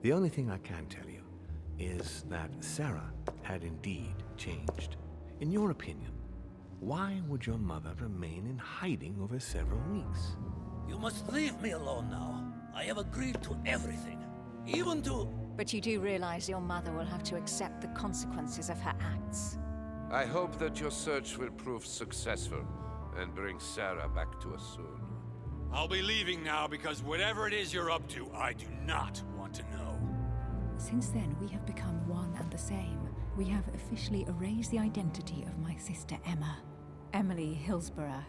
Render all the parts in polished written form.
The only thing I can tell you is that Sarah had indeed changed. In your opinion, why would your mother remain in hiding over several weeks? You must leave me alone now. I have agreed to everything. Even to... But you do realize your mother will have to accept the consequences of her acts. I hope that your search will prove successful and bring Sarah back to us soon. I'll be leaving now because whatever it is you're up to, I do not want to know. Since then, we have become one and the same. We have officially erased the identity of my sister Emma. Emily Hillsborough.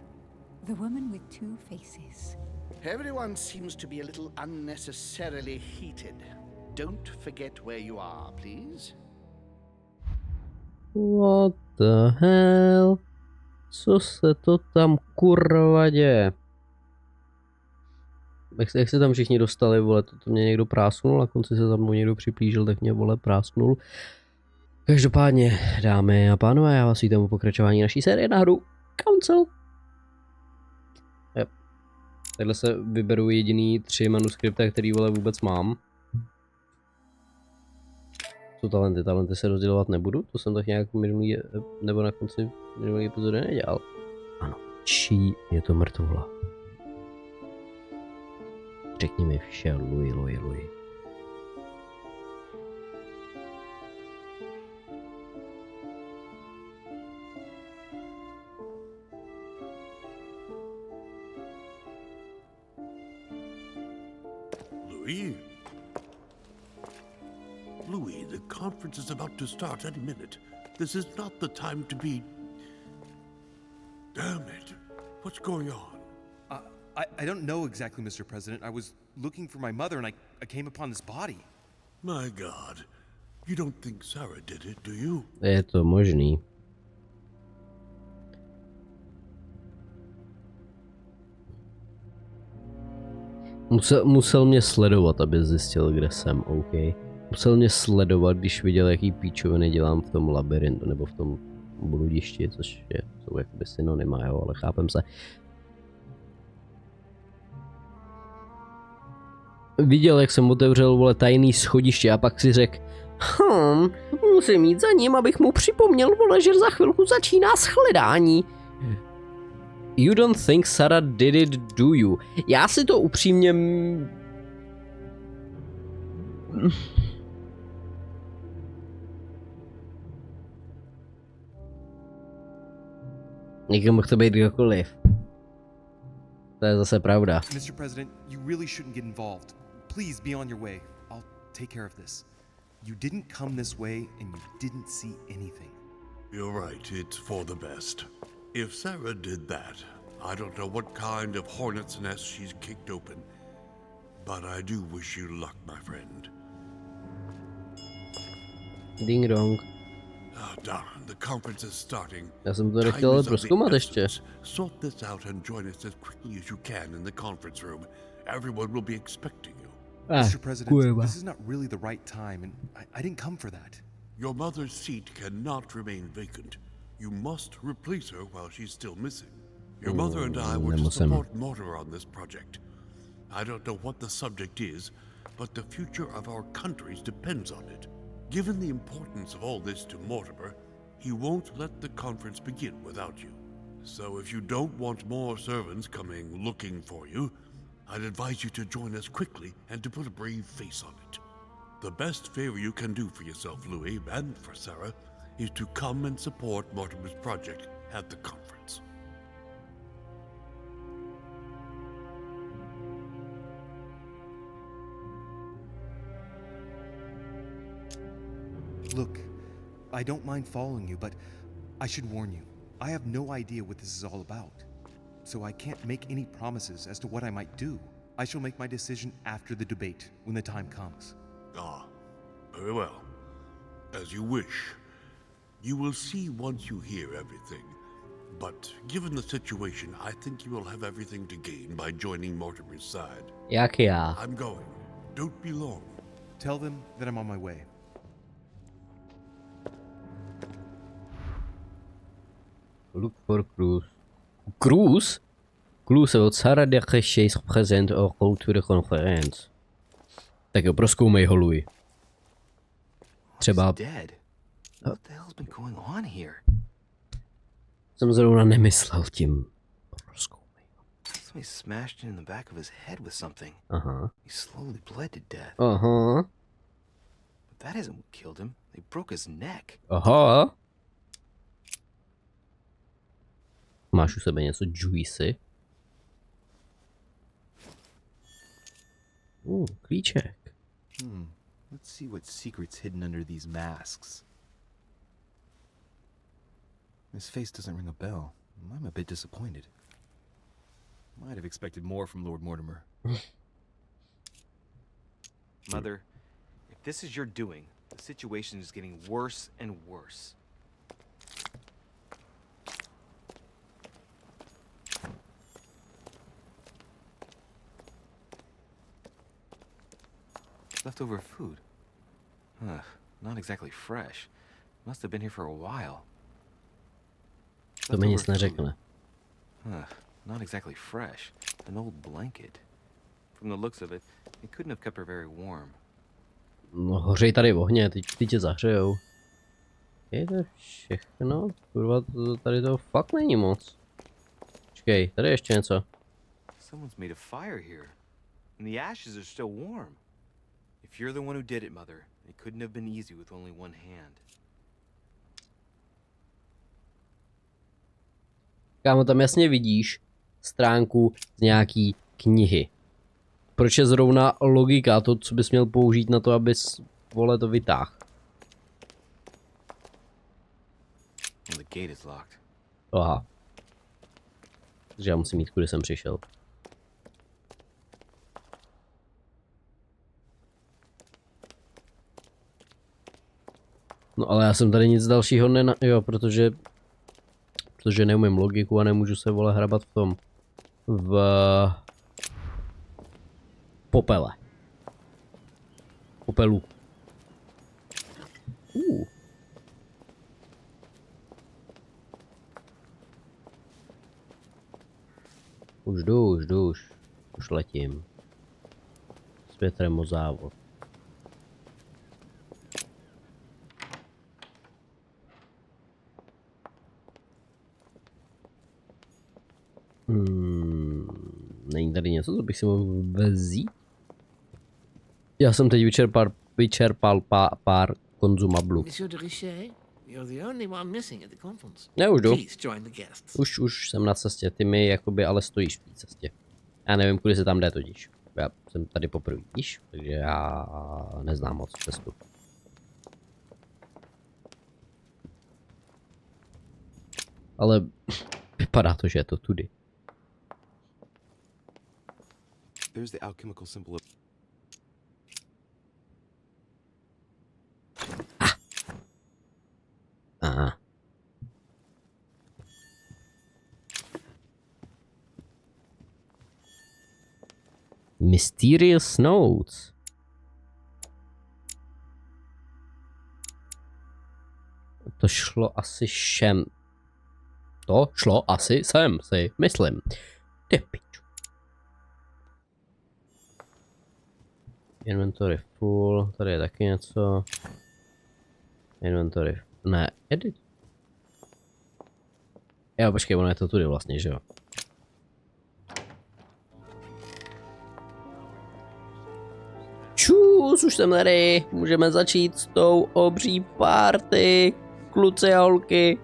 The woman with two faces. Everyone seems to be a little unnecessarily heated. Don't forget where you are, please. What the hell? Co se to tam kurva děje? Jak se tam všichni dostali, vole, to mě někdo prásknul, na konci se tam někdo připlížil, tak mě, vole, prásknul. Každopádně, dámy a pánové, já vás vítám u pokračování naší série na hru Council. Yep. Takhle se vyberu jediný 3 manuskripty, který, vole, vůbec mám. Co talenty? Talenty se rozdělovat nebudu, to jsem tak nějak minulý, nebo na konci minulý epizody nedělal. Ano, čí je to mrtvola? Řekni mi vše, Louis. Louis, the conference is about to start any minute. This is not the time to be... Damn it. What's going on? I don't know exactly, Mr. President. I was looking for my mother and I came upon this body. My God. You don't think Sarah did it, do you? Je to možný. Musel mě sledovat, aby zjistil, kde jsem, OK. Musel mě sledovat, když viděl, jaký píčoviny dělám v tom labirintu, nebo v tom bludišti, což jsou jakoby synonyma, jo, ale chápem se. Viděl, jak jsem otevřel, vole, tajný schodiště a pak si řekl, musím jít za ním, abych mu připomněl, vole, že za chvilku začíná shledání. You don't think Sarah did it, do you? Já si to upřímně... Někdo mohl to být kdokoliv. To je zase pravda. Mr. President, you really shouldn't get involved. Please be on your way. I'll take care of this. You didn't come this way and you didn't see anything. You're right, it's for the best. If Sarah did that, I don't know what kind of hornet's nest she's kicked open. But I do wish you luck, my friend. Ding dong. Oh, darn, the conference is starting. Já jsem to nechtěl prozkoumat ještě. Sort this out and join us as quickly as you can in the conference room. Everyone will be expecting you. Mr. President, this is not really the right time, and I didn't come for that. Your mother's seat cannot remain vacant. You must replace her while she's still missing. Your mother and I were to support Mortimer on this project. I don't know what the subject is, but the future of our countries depends on it. Given the importance of all this to Mortimer, he won't let the conference begin without you. So if you don't want more servants coming looking for you, I'd advise you to join us quickly and to put a brave face on it. The best favor you can do for yourself, Louis, and for Sarah, is to come and support Mortimer's project at the conference. Look, I don't mind following you, but I should warn you. I have no idea what this is all about. So I can't make any promises as to what I might do. I shall make my decision after the debate, when the time comes. Ah, very well. As you wish. You will see once you hear everything. But given the situation, I think you will have everything to gain by joining Mortimer's side. Jak já? I'm going. Don't be long. Tell them that I'm on my way. Look for Cruz. Cruz? Cruz, wat Sarah de Gechees present or go to the conference. Tak jo, prozkoumej ho, Louis. Třeba... Jsem zrovna nemyslel tím. Prozkoumej ho. Aha. Aha. Aha. Máš u sebe něco juicy? Klíček. Let's see what secret's hidden under these masks. His face doesn't ring a bell. I'm a bit disappointed. Might have expected more from Lord Mortimer. Mother, if this is your doing, the situation is getting worse and worse. Leftover food. Not exactly fresh. Must have been here for a while. To mi nic neřekne. Not exactly fresh. An old blanket. From the looks of it, it couldn't have kept her very warm. No, hořej tady v ohně, ty tě zahřejou. Je to všechno? Kurva, tady to fakt není moc. Počkej, tady je ještě něco. Someone's made a fire here. And the ashes are still warm. If you're the one who did it, Mother, it couldn't have been easy with only one hand. Kámo, tam jasně vidíš stránku z nějaký knihy. Proč je zrovna logika to, co bys měl použít na to, abys, vole, to vytáhl? Aha. Takže já musím jít, kudy jsem přišel. No ale já jsem tady nic dalšího jo, protože neumím logiku a nemůžu se, vole, hrabat v tom. V popele. Popelu. Už jdu. Už letím. S větrem o závod. Není tady něco, co bych si mohl vzít? Já jsem teď vyčerpal pár konzumablů. Ne, už jdu. Už jsem na cestě, ty mi jakoby ale stojíš v té cestě. Já nevím, kudy se tam jde totiž. Já jsem tady poprvé, víš? Takže já neznám moc cestu. Ale vypadá to, že je to tudy. There's the alchemical symbol of... Aha. Mysterious notes. To šlo asi šem. To šlo asi sem, si myslím. Ty piču. Inventory full, tady je taky něco. Inventory, ne, edit. Jo, počkej, ono je to tudy vlastně, že jo. Čus, už jsem tady, můžeme začít s tou obří party, kluci a holky.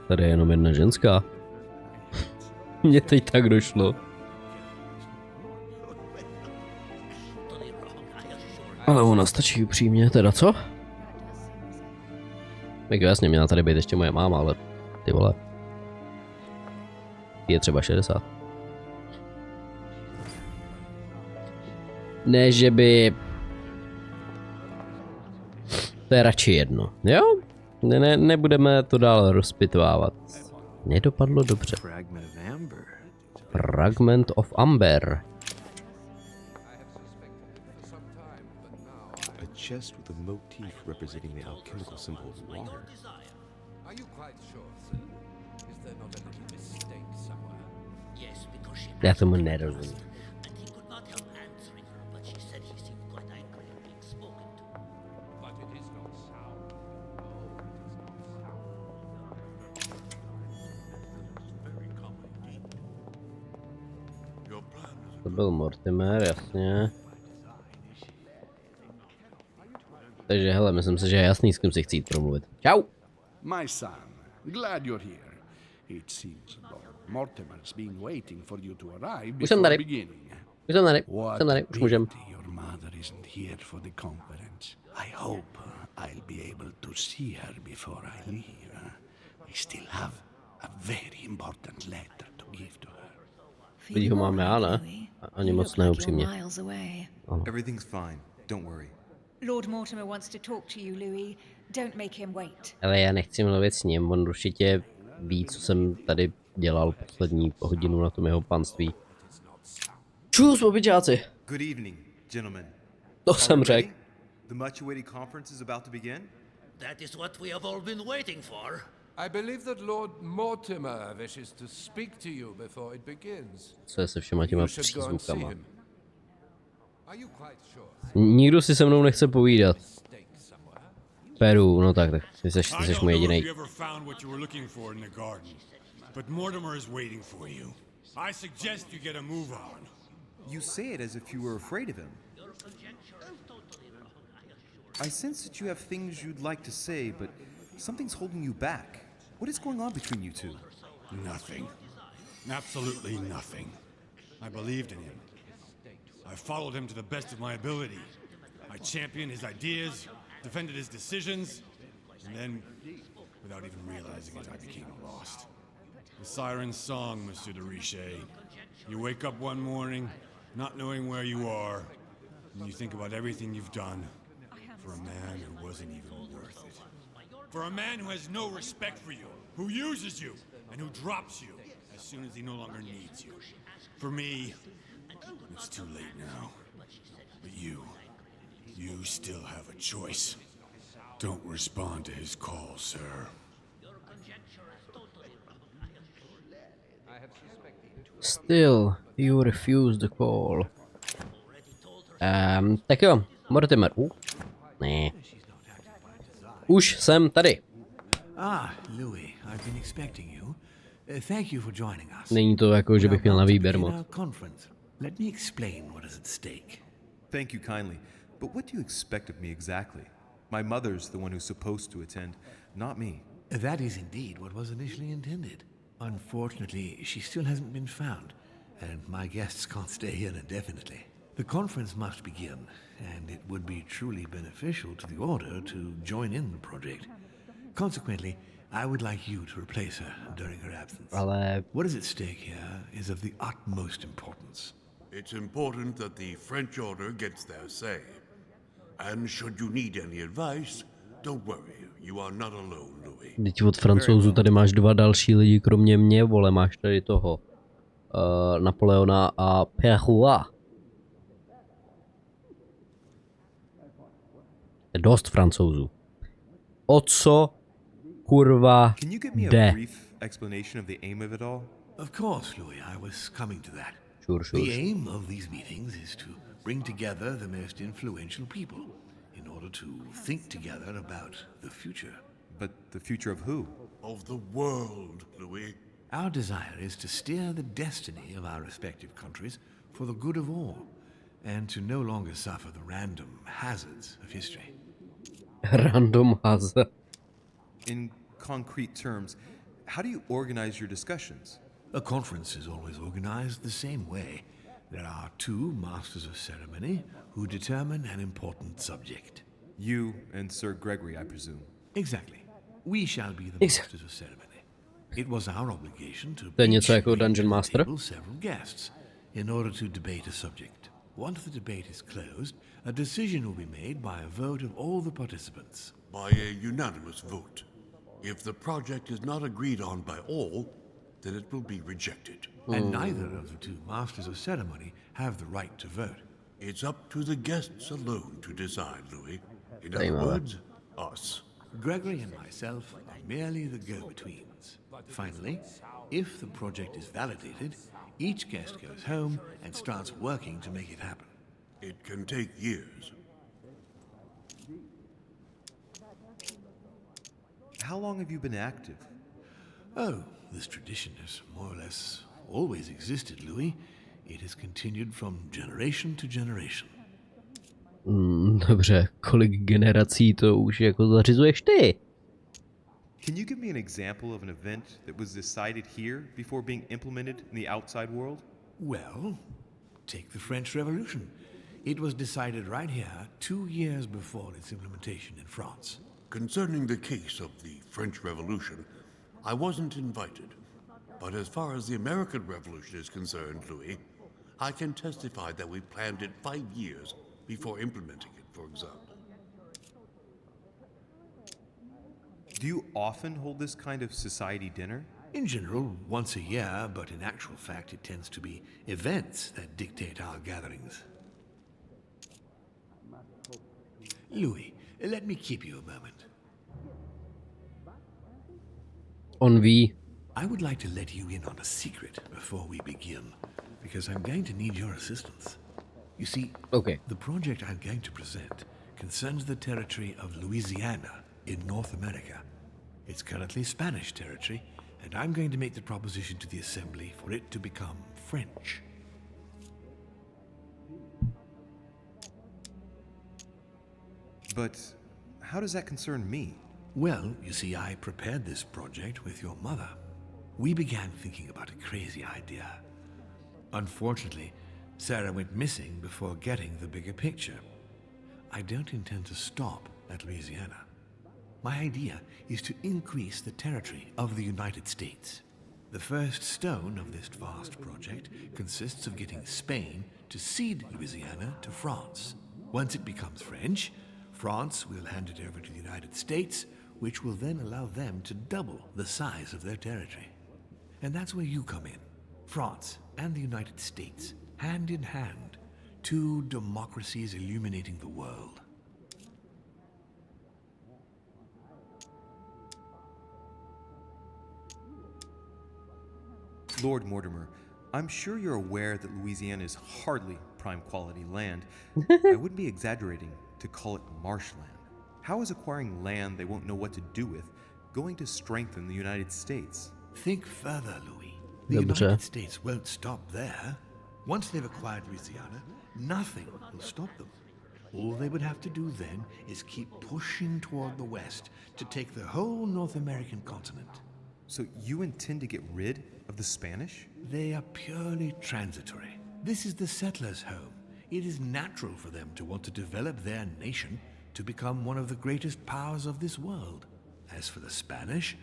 Tady je jenom jedna ženská. Mně teď tak došlo. Ale ona stačí upřímně, teda co? Tak jasně, měla tady být ještě moje máma, ale ty vole. Je třeba 60. Ne, že by... To je radši jedno, jo? Nebudeme to dál rozpitvávat. Nedopadlo dobře. Fragment of Amber. A chest with a motif representing the alchemical symbol of water. Are you quite sure, sir? Is there not a little mistake somewhere? Yes, because she Já tomu nerozumím. and he could not help answering To byl Mortimer, jasně. Takže hele, myslím si, že je jasný, s kým si chci jít promluvit. Čau! My son, glad you're here. It seems Lord Mortimer's been waiting for you to arrive before beginning. Už jsem tady, už můžem. Your mother isn't here for the conference. I hope I'll be able to see her before I leave. I still have a very important letter to give to her. Vidí ho máme já, ne? Ani moc neupřímně. Everything's fine. Don't worry. Lord Mortimer wants to talk to you, Louis. Don't make him wait. Ale já nechci mluvit s ním, on určitě ví, co jsem tady dělal poslední hodinu na tom jeho panství. Čus, obyčáci! Good evening, gentlemen. To jsem řekl. The much-awaited conference is about to begin? That is what we have all been waiting for. I believe that Lord Mortimer wishes to speak to you before it begins. Co je se všema těma přízvukama? Are you quite sure? Nikdo si se mnou nechce povídat. Peru, no tak ty seš můj jedinej. But Mortimer is waiting for you. I suggest you get a move on. You say it as if you were afraid of him. I sense that you have things you'd like to say, but something's holding you back. What is going on between you two? Nothing. Absolutely nothing. I believed in him. I followed him to the best of my ability. I championed his ideas, defended his decisions, and then, without even realizing it, I became lost. The siren's song, Monsieur de Richet. You wake up one morning, not knowing where you are, and you think about everything you've done for a man who wasn't even worth it. For a man who has no respect for you, who uses you, and who drops you as soon as he no longer needs you. For me, it's too late now. But you still have a choice. Don't respond to his call, sir. Still, you refuse the call. Tak jo, Mortimer. Ne. Už jsem tady. Louis, I've been expecting you. Thank you for joining us. Není to jako, že bych měl na výběr moc. Let me explain what is at stake. Thank you kindly, but what do you expect of me exactly? My mother's the one who's supposed to attend, not me. That is indeed what was initially intended. Unfortunately, she still hasn't been found, and my guests can't stay here indefinitely. The conference must begin, and it would be truly beneficial to the Order to join in the project. Consequently, I would like you to replace her during her absence. What is at stake here is of the utmost importance. It's important that the French Order gets their say. And should you need any advice, don't worry, you are not alone, Louis. Teď od Francouzů tady máš dva další lidi, kromě mě, vole, máš tady toho Napoleona a Perrois. Je dost Francouzů. O co kurva Can you give me a jde? brief explanation of the aim of it all? Of course, Louis, I was coming to that. Sure. The aim of these meetings is to bring together the most influential people in order to think together about the future. But the future of who? Of the world, Louis. Our desire is to steer the destiny of our respective countries for the good of all, and to no longer suffer the random hazards of history. Random hazard. In concrete terms, how do you organize your discussions? A conference is always organized the same way. There are two masters of ceremony who determine an important subject. You and Sir Gregory, I presume. Exactly. We shall be the masters of ceremony. It was our obligation to To je něco jako Dungeon Master? several guests in order to debate a subject. Once the debate is closed, a decision will be made by a vote of all the participants. By a unanimous vote. If the project is not agreed on by all, then it will be rejected. And neither of the two masters of ceremony have the right to vote. It's up to the guests alone to decide, Louis. In other words, us. Gregory and myself are merely the go-betweens. Finally, if the project is validated, each guest goes home and starts working to make it happen. It can take years. How long have you been active? Oh, this tradition has more or less always existed, Louis. It is continued from generation to generation. Dobře, kolik generací to už jako zařizuješ ty? Can you give me an example of an event that was decided here before being implemented in the outside world? Well, take the French Revolution. It was decided right here 2 years before its implementation in France. Concerning the case of the French Revolution, I wasn't invited. But as far as the American Revolution is concerned, Louis, I can testify that we planned it 5 years before implementing it, for example. Do you often hold this kind of society dinner? In general, once a year, but in actual fact it tends to be events that dictate our gatherings. Louis, let me keep you a moment. On ví. I would like to let you in on a secret before we begin, because I'm going to need your assistance. You see, the project I'm going to present concerns the territory of Louisiana in North America. It's currently Spanish territory, and I'm going to make the proposition to the Assembly for it to become French. But how does that concern me? Well, you see, I prepared this project with your mother. We began thinking about a crazy idea. Unfortunately, Sarah went missing before getting the bigger picture. I don't intend to stop at Louisiana. My idea is to increase the territory of the United States. The first stone of this vast project consists of getting Spain to cede Louisiana to France. Once it becomes French, France will hand it over to the United States, which will then allow them to double the size of their territory. And that's where you come in. France and the United States, hand in hand, two democracies illuminating the world. Lord Mortimer, I'm sure you're aware that Louisiana is hardly prime quality land. I wouldn't be exaggerating to call it marshland. How is acquiring land they won't know what to do with going to strengthen the United States? Think further, Louis. The United States won't stop there. Once they've acquired Louisiana, nothing will stop them. All they would have to do then is keep pushing toward the west to take the whole North American continent. So you intend to get rid of the Spanish? They are purely transitory. This is the settlers' home. It is natural for them to want to develop their nation to become one of the greatest powers of this world. As for the Spanish,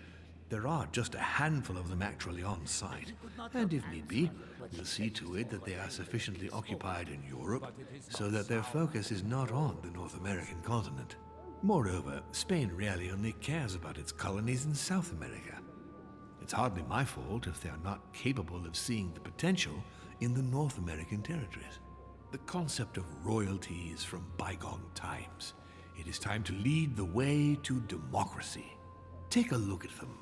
there are just a handful of them actually on site, and if need be, we'll see to it that they are sufficiently occupied in Europe so that their focus is not on the North American continent. Moreover, Spain really only cares about its colonies in South America. It's hardly my fault if they are not capable of seeing the potential in the North American territories. The concept of royalty is from bygone times. It is time to lead the way to democracy. Take a look at them.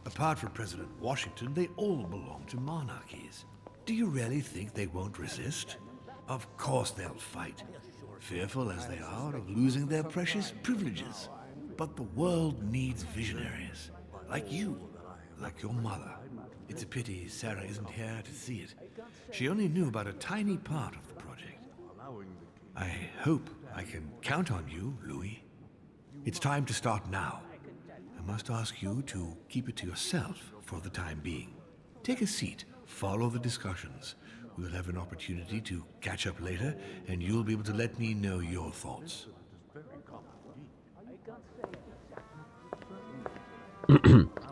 Apart from President Washington, they all belong to monarchies. Do you really think they won't resist? Of course they'll fight, fearful as they are of losing their precious privileges. But the world needs visionaries, like you, like your mother. It's a pity Sarah isn't here to see it. She only knew about a tiny part of the project. I hope I can count on you, Louis. It's time to start now. I must ask you to keep it to yourself for the time being. Take a seat, follow the discussions. We'll have an opportunity to catch up later, and you'll be able to let me know your thoughts.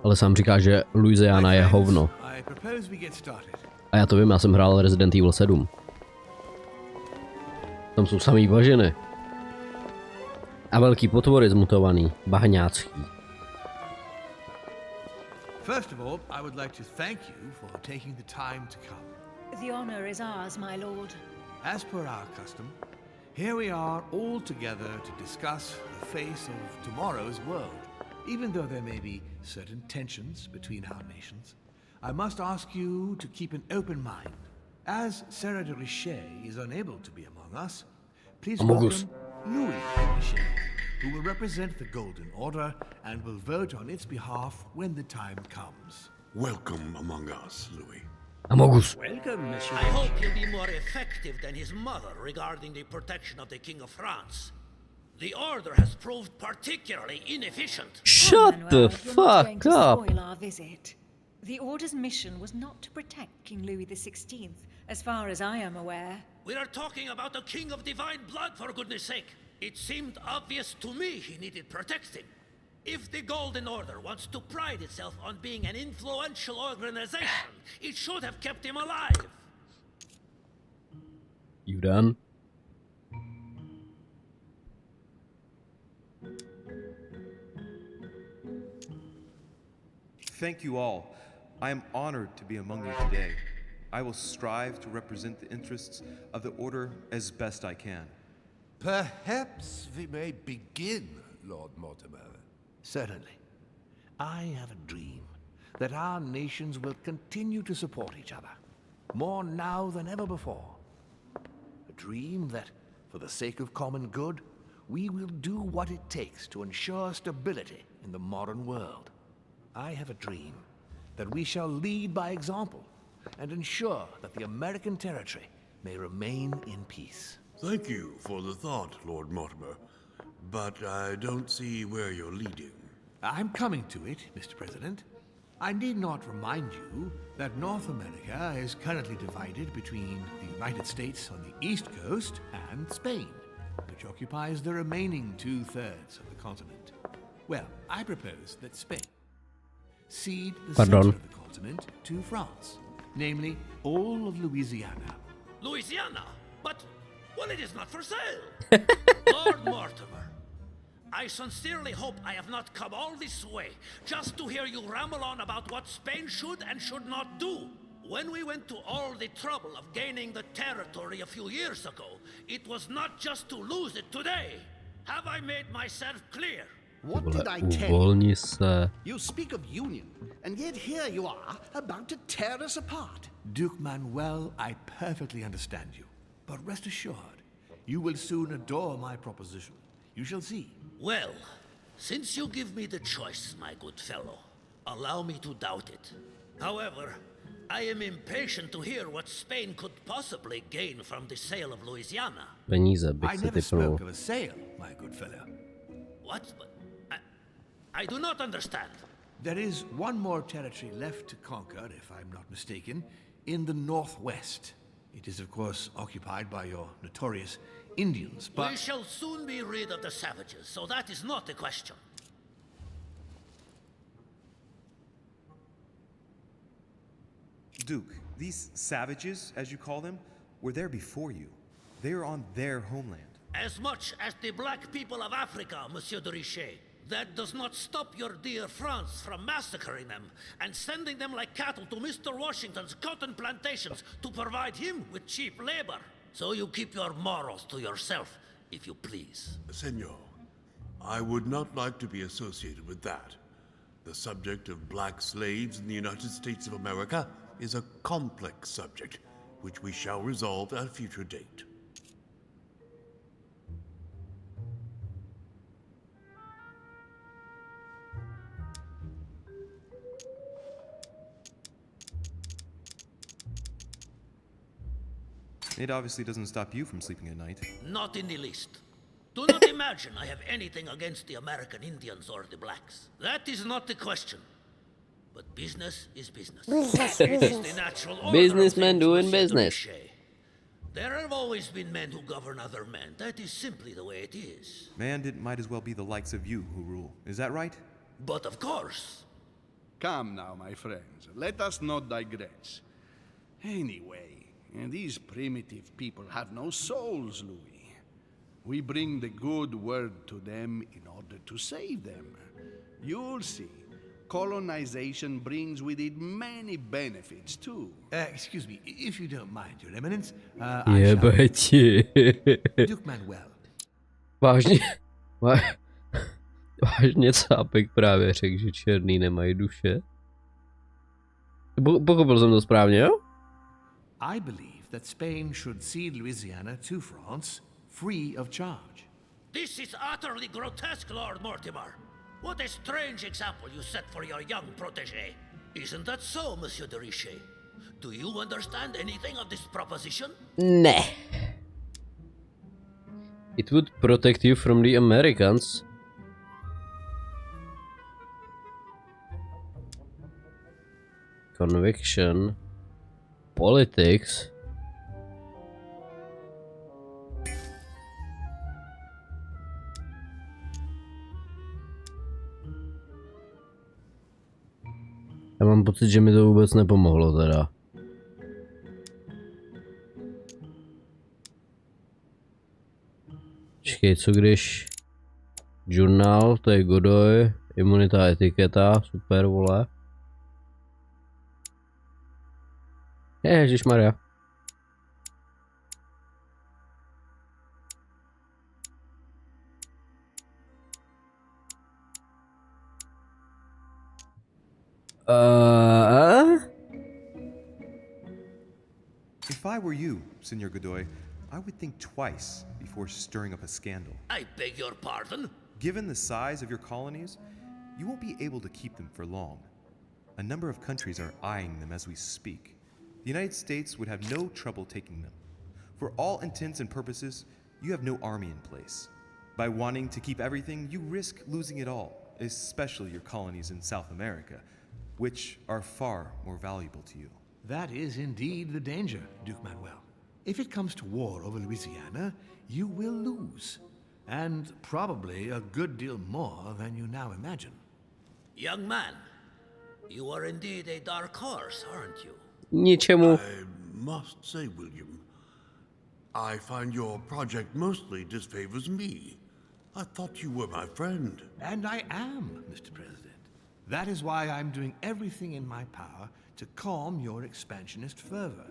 Ale sám říká, že Louisiana je hovno. A já to vím, já jsem hrál Resident Evil 7. Tam jsou samý bažiny. A velký potvory zmutovaný, bahňácký. First of all, I would like to thank you for taking the time to come. The honor is ours, my lord. As per our custom, here we are all together to discuss the face of tomorrow's world. Even though there may be certain tensions between our nations, I must ask you to keep an open mind. As Sarah de Richet is unable to be among us, please welcome Louis de Richet, who will represent the Golden Order and will vote on its behalf when the time comes. Welcome among us, Louis. Amogus. Welcome, Monsieur. I hope he'll be more effective than his mother regarding the protection of the King of France. The Order has proved particularly inefficient. Shut the fuck up. Spoil our visit. The Order's mission was not to protect King Louis XVI, as far as I am aware. We are talking about a king of divine blood, for goodness sake. It seemed obvious to me he needed protecting. If the Golden Order wants to pride itself on being an influential organization, it should have kept him alive. You done? Thank you all. I am honored to be among you today. I will strive to represent the interests of the Order as best I can. Perhaps we may begin, Lord Mortimer. Certainly. I have a dream that our nations will continue to support each other, more now than ever before. A dream that, for the sake of common good, we will do what it takes to ensure stability in the modern world. I have a dream that we shall lead by example and ensure that the American territory may remain in peace. Thank you for the thought, Lord Mortimer, but I don't see where you're leading. I'm coming to it, Mr. President. I need not remind you that North America is currently divided between the United States on the East Coast and Spain, which occupies the remaining 2/3 of the continent. Well, I propose that Spain cede the center of the continent to France, namely all of Louisiana. Louisiana? But, well, it is not for sale. Lord Mortimer, I sincerely hope I have not come all this way just to hear you ramble on about what Spain should and should not do. When we went to all the trouble of gaining the territory a few years ago, it was not just to lose it today. Have I made myself clear? What did I tell you? se. You speak of union, and yet here you are, about to tear us apart. Duke Manuel, I perfectly understand you. But rest assured, you will soon adore my proposition. You shall see. Well, since you give me the choice, my good fellow, allow me to doubt it. However, I am impatient to hear what Spain could possibly gain from the sale of Louisiana. Peníze bych I se never typnul. spoke of a sale, my good fellow. What? I do not understand. There is one more territory left to conquer, if I'm not mistaken, in the northwest. It is, of course, occupied by your notorious Indians, but... We shall soon be rid of the savages, so that is not the question. Duke, these savages, as you call them, were there before you. They are on their homeland. As much as the black people of Africa, Monsieur de Richet. That does not stop your dear France from massacring them and sending them like cattle to Mr. Washington's cotton plantations to provide him with cheap labor. So you keep your morals to yourself, if you please. Senor, I would not like to be associated with that. The subject of black slaves in the United States of America is a complex subject, which we shall resolve at a future date. It obviously doesn't stop you from sleeping at night. Not in the least. Do not imagine I have anything against the American Indians or the blacks. That is not the question. But business is business. It is the natural order Businessmen doing Monsieur business. Richet. There have always been men who govern other men. That is simply the way it is. Might as well be the likes of you who rule. Is that right? But of course. Come now, my friends. Let us not digress. Anyway, these primitive people have no souls, Louis. We bring the good word to them in order to save them. You'll see. Colonization brings with it many benefits, too. Excuse me, if you don't mind, Your Eminence. Jebati. Duke Manuel. Vážně, vážně Cápek právě řekl, že černý nemají duše. Pochopil jsem to správně, jo? I believe that Spain should cede Louisiana to France, free of charge. This is utterly grotesque, Lord Mortimer. What a strange example you set for your young protégé. Isn't that so, Monsieur de Richet? Do you understand anything of this proposition? Ne. It would protect you from the Americans. Conviction. Politics. Já mám pocit, že mi to vůbec nepomohlo teda. Počkej, co když... Žurnál, to je Godoy, imunita, etiketa, super, vole. Ježišmarja. If I were you, Senor Godoy, I would think twice before stirring up a scandal. I beg your pardon? Given the size of your colonies, you won't be able to keep them for long. A number of countries are eyeing them as we speak. The United States would have no trouble taking them. For all intents and purposes, you have no army in place. By wanting to keep everything, you risk losing it all, especially your colonies in South America, which are far more valuable to you. That is indeed the danger, Duke Manuel. If it comes to war over Louisiana, you will lose. And probably a good deal more than you now imagine. Young man, you are indeed a dark horse, aren't you? Ničemu. I must say, William, I find your project mostly disfavors me. I thought you were my friend. And I am, Mr. President. That is why I'm doing everything in my power to calm your expansionist fervor.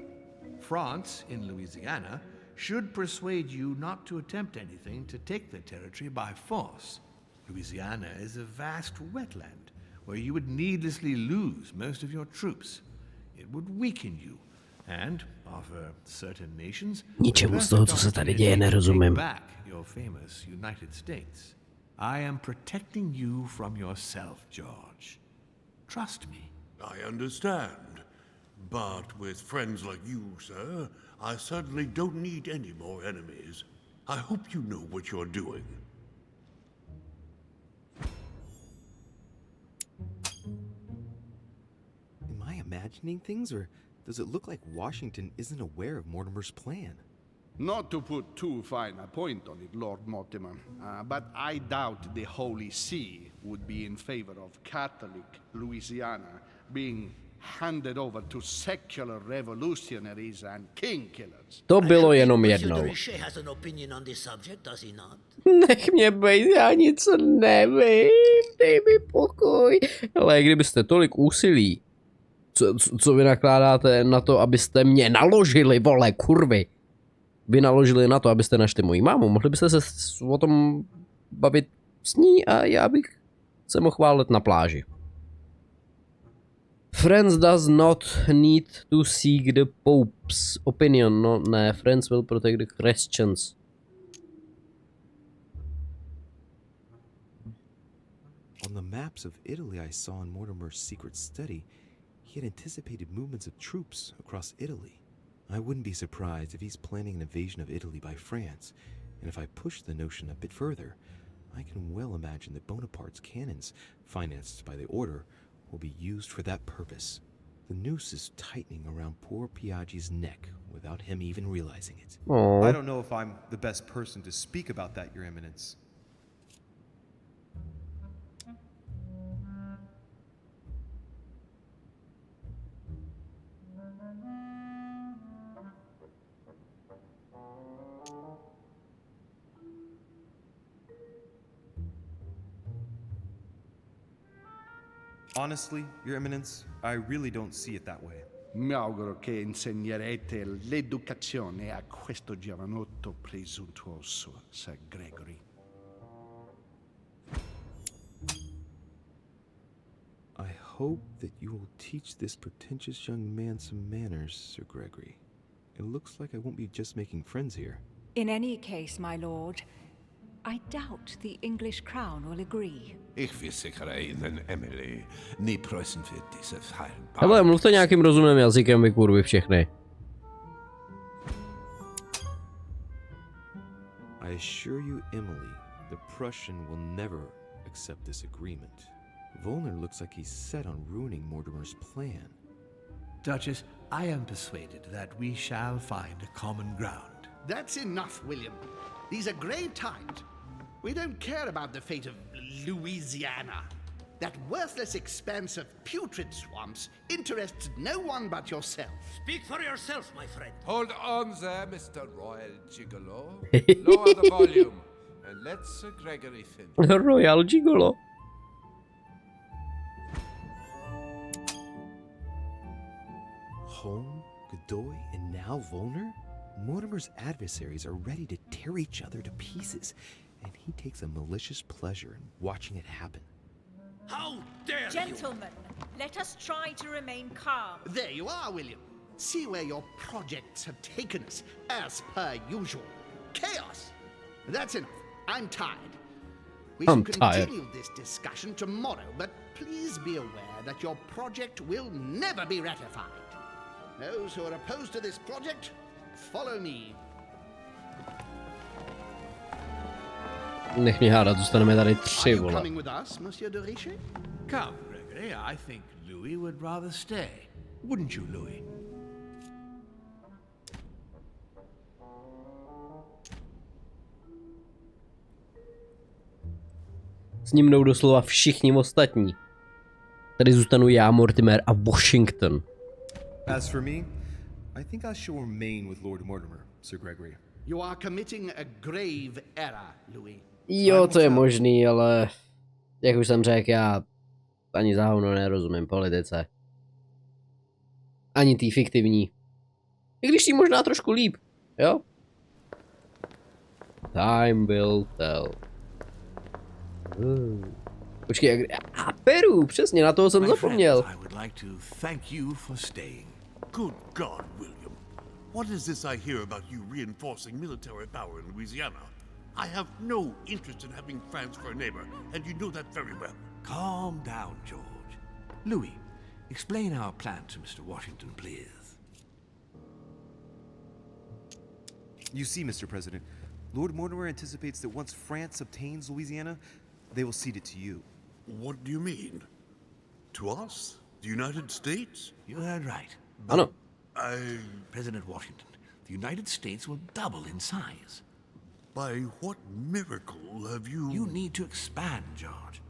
France, in Louisiana, should persuade you not to attempt anything to take the territory by force. Louisiana is a vast wetland where you would needlessly lose most of your troops. It would weaken you and offer certain nations Ničemu z toho, co se tady děje, nerozumím. back your famous United States. I am protecting you from yourself, George. Trust me. I understand. But with friends like you, sir, I certainly don't need any more enemies. I hope you know what you're doing. Am I imagining things, or does it look like Washington isn't aware of Mortimer's plan? Not to put too fine a point on it, Lord Mortimer, but I doubt the Holy See would be in favor of Catholic Louisiana being handed over to secular revolutionaries and king killers. To bylo jenom jednou. Monsieur has an opinion on this subject, does he not? Nech mě bejt, já nic nevím, dej mi pokoj. Ale kdybyste tolik úsilí, co vy nakládáte na to, abyste mě naložili, vole, kurvy. Vy naložili na to, abyste našli moji mámu. Mohli byste se o tom bavit s ní a já bych se mohl chválit na pláži. France does not need to seek the Pope's opinion. No ne, France will protect the Christians. On the maps of Italy I saw in Mortimer's secret study, he had anticipated movements of troops across Italy. I wouldn't be surprised if he's planning an invasion of Italy by France, and if I push the notion a bit further, I can well imagine that Bonaparte's cannons, financed by the Order, will be used for that purpose. The noose is tightening around poor Piaggi's neck without him even realizing it. Aww. I don't know if I'm the best person to speak about that, Your Eminence. Honestly, Your Eminence, I really don't see it that way. Mi auguro che insegnerete l'educazione a questo giovanotto presuntuoso, Sir Gregory. I hope that you will teach this pretentious young man some manners, Sir Gregory. It looks like I won't be just making friends here. In any case, my lord, I doubt the English crown will agree. Ich versichere Ihnen, Emily, nie Preußen wird diese Vereinbarung. Hele, mluvte nějakým rozumným jazykem, vy kurvy všechny. I assure you, Emily, the Prussian will never accept this agreement. Volner looks like he's set on ruining Mortimer's plan. Duchess, I am persuaded that we shall find a common ground. That's enough, William. These are grave times. We don't care about the fate of Louisiana. That worthless expanse of putrid swamps interests no one but yourself. Speak for yourself, my friend. Hold on there, Mr. Royal Gigolo. Lower the volume and let Sir Gregory finish. Royal Gigolo. Home, Godoy, and now Volner? Mortimer's adversaries are ready to tear each other to pieces, and he takes a malicious pleasure in watching it happen. How dare Gentlemen, let us try to remain calm. There you are, William. See where your projects have taken us, as per usual. Chaos! That's enough. I'm tired. We shall continue this discussion tomorrow, but please be aware that your project will never be ratified. Those who are opposed to this project, follow me. Nech mě hádat, zůstaneme tady Are tři, you vole. coming with us, Monsieur de Richet? Come, Gregory, I think Louis would rather stay. Wouldn't you, Louis? S ním jdou doslova všichni ostatní. Tady zůstanu já, Mortimer a Washington. As for me, I think I shall remain with Lord Mortimer, Sir Gregory. You are committing a grave error, Louis. Jo, to je možný, ale jak už jsem řekl, já ani za hovno nerozumím politice. Ani tý fiktivní. I když tý možná trošku líp, jo? Time will tell. Počkej, a Peru, přesně, na toho jsem zapomněl. I would like to thank you for staying. Good God, William. What is this I hear about you reinforcing military power in Louisiana? I have no interest in having France for a neighbor, and you know that very well. Calm down, George. Louis, explain our plan to Mr. Washington, please. You see, Mr. President, Lord Mortimer anticipates that once France obtains Louisiana, they will cede it to you. What do you mean? To us? The United States? You heard right. Ano. President Washington, the United States will double in size. By what miracle have you... You need to expand, George.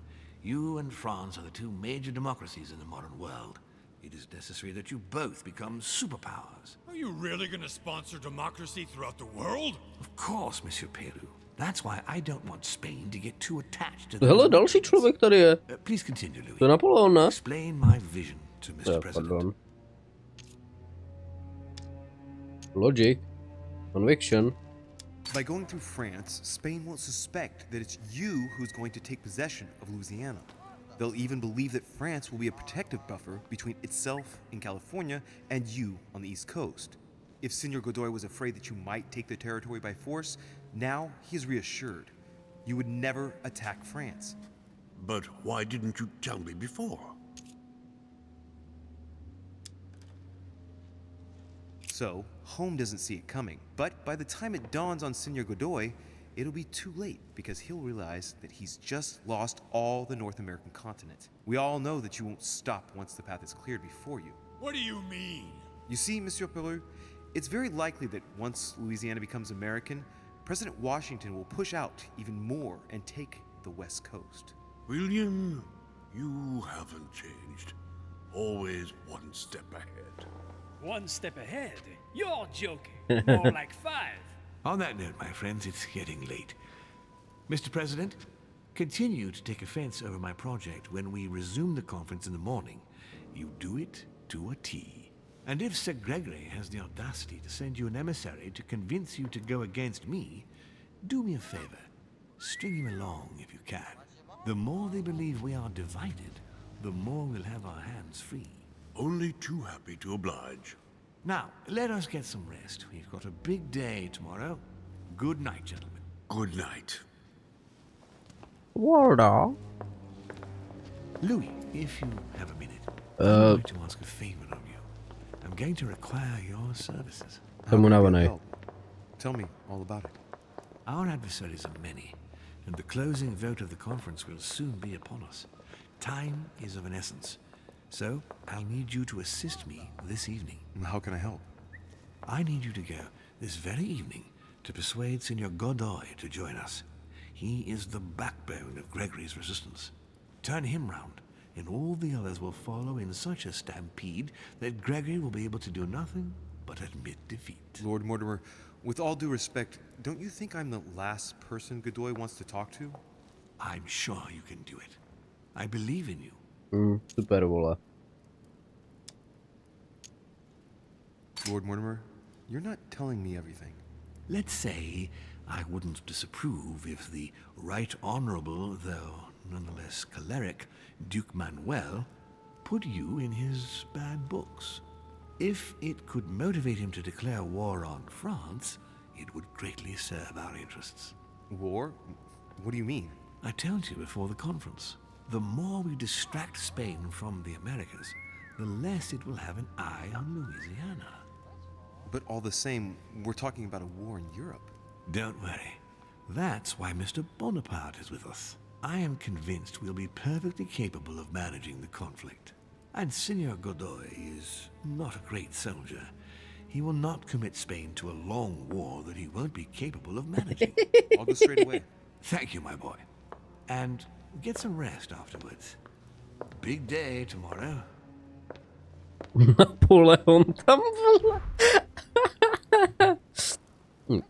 You and France are the two major democracies in the modern world. It is necessary that you both become superpowers. Are you really going to sponsor democracy throughout the world? Of course, Monsieur Peru. That's why I don't want Spain to get too attached to the... Hele, další člověk tady je. Please continue, Louis. To je Napoleon, ne? Explain my vision to Mr. President. Pardon. Logic. Conviction. By going through France, Spain won't suspect that it's you who's going to take possession of Louisiana. They'll even believe that France will be a protective buffer between itself in California and you on the East Coast. If Senor Godoy was afraid that you might take the territory by force, now he is reassured. You would never attack France. But why didn't you tell me before? So, Home doesn't see it coming, but by the time it dawns on Senor Godoy, it'll be too late because he'll realize that he's just lost all the North American continent. We all know that you won't stop once the path is cleared before you. What do you mean? You see, Monsieur Peru, it's very likely that once Louisiana becomes American, President Washington will push out even more and take the West Coast. William, you haven't changed. Always one step ahead. One step ahead? You're joking. More like 5. On that note, my friends, it's getting late. Mr. President, continue to take offense over my project when we resume the conference in the morning. You do it to a T. And if Sir Gregory has the audacity to send you an emissary to convince you to go against me, do me a favor. String him along if you can. The more they believe we are divided, the more we'll have our hands free. Only too happy to oblige. Now, let us get some rest. We've got a big day tomorrow. Good night, gentlemen. Good night. Waldo. Louis, if you have a minute, I'd like to ask a favor of you. I'm going to require your services. Tomu navonej. Tell me all about it. Our adversaries are many, and the closing vote of the conference will soon be upon us. Time is of an essence, so I'll need you to assist me this evening. How can I help? I need you to go this very evening to persuade Signor Godoy to join us. He is the backbone of Gregory's resistance. Turn him round, and all the others will follow in such a stampede that Gregory will be able to do nothing but admit defeat. Lord Mortimer, with all due respect, don't you think I'm the last person Godoy wants to talk to? I'm sure you can do it. I believe in you. Super, vole. Lord Mortimer, you're not telling me everything. Let's say I wouldn't disapprove if the Right Honourable, though nonetheless choleric, Duke Manuel put you in his bad books. If it could motivate him to declare war on France, it would greatly serve our interests. War? What do you mean? I told you before the conference. The more we distract Spain from the Americas, the less it will have an eye on Louisiana. But all the same, we're talking about a war in Europe. Don't worry. That's why Mr. Bonaparte is with us. I am convinced we'll be perfectly capable of managing the conflict. And Signor Godoy is not a great soldier. He will not commit Spain to a long war that he won't be capable of managing. I'll go straight away. Thank you, my boy. And get some rest afterwards. Big day tomorrow. Napoleon tam vole.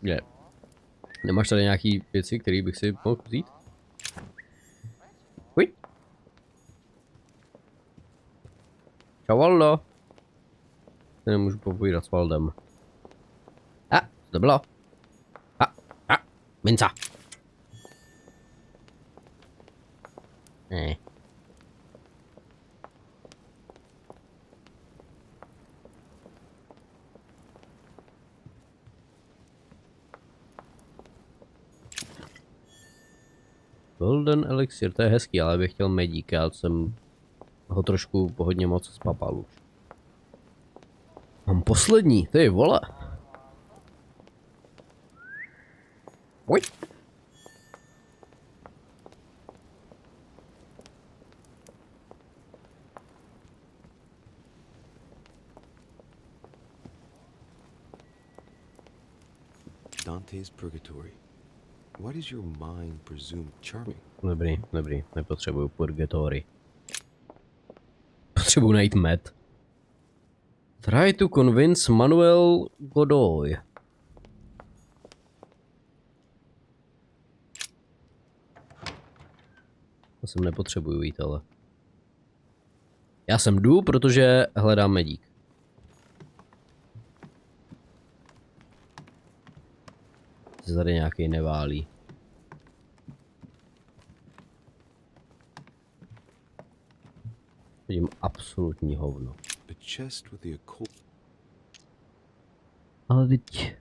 Ne. Nemáš tady nějaký věci, které bych si mohl vzít? Uj. Čau, Waldo. Se nemůžu popovídat s Waldem. To bylo. Minca. Ne. Golden Elixir, to je hezký, ale bych chtěl medík, já jsem ho trošku hodně moc spapal už. Mám poslední, ty vole. Uj. Dante's Purgatory. Why does your mind presume charming? Dobrý, nepotřebuju purgatory. Potřebuju najít med. Try to convince Manuel Godoy. To sem nepotřebuju jít, ale. Já sem jdu, protože hledám medík. Se tady nějaký neválí. Vidím absolutní hovno. Ale teď...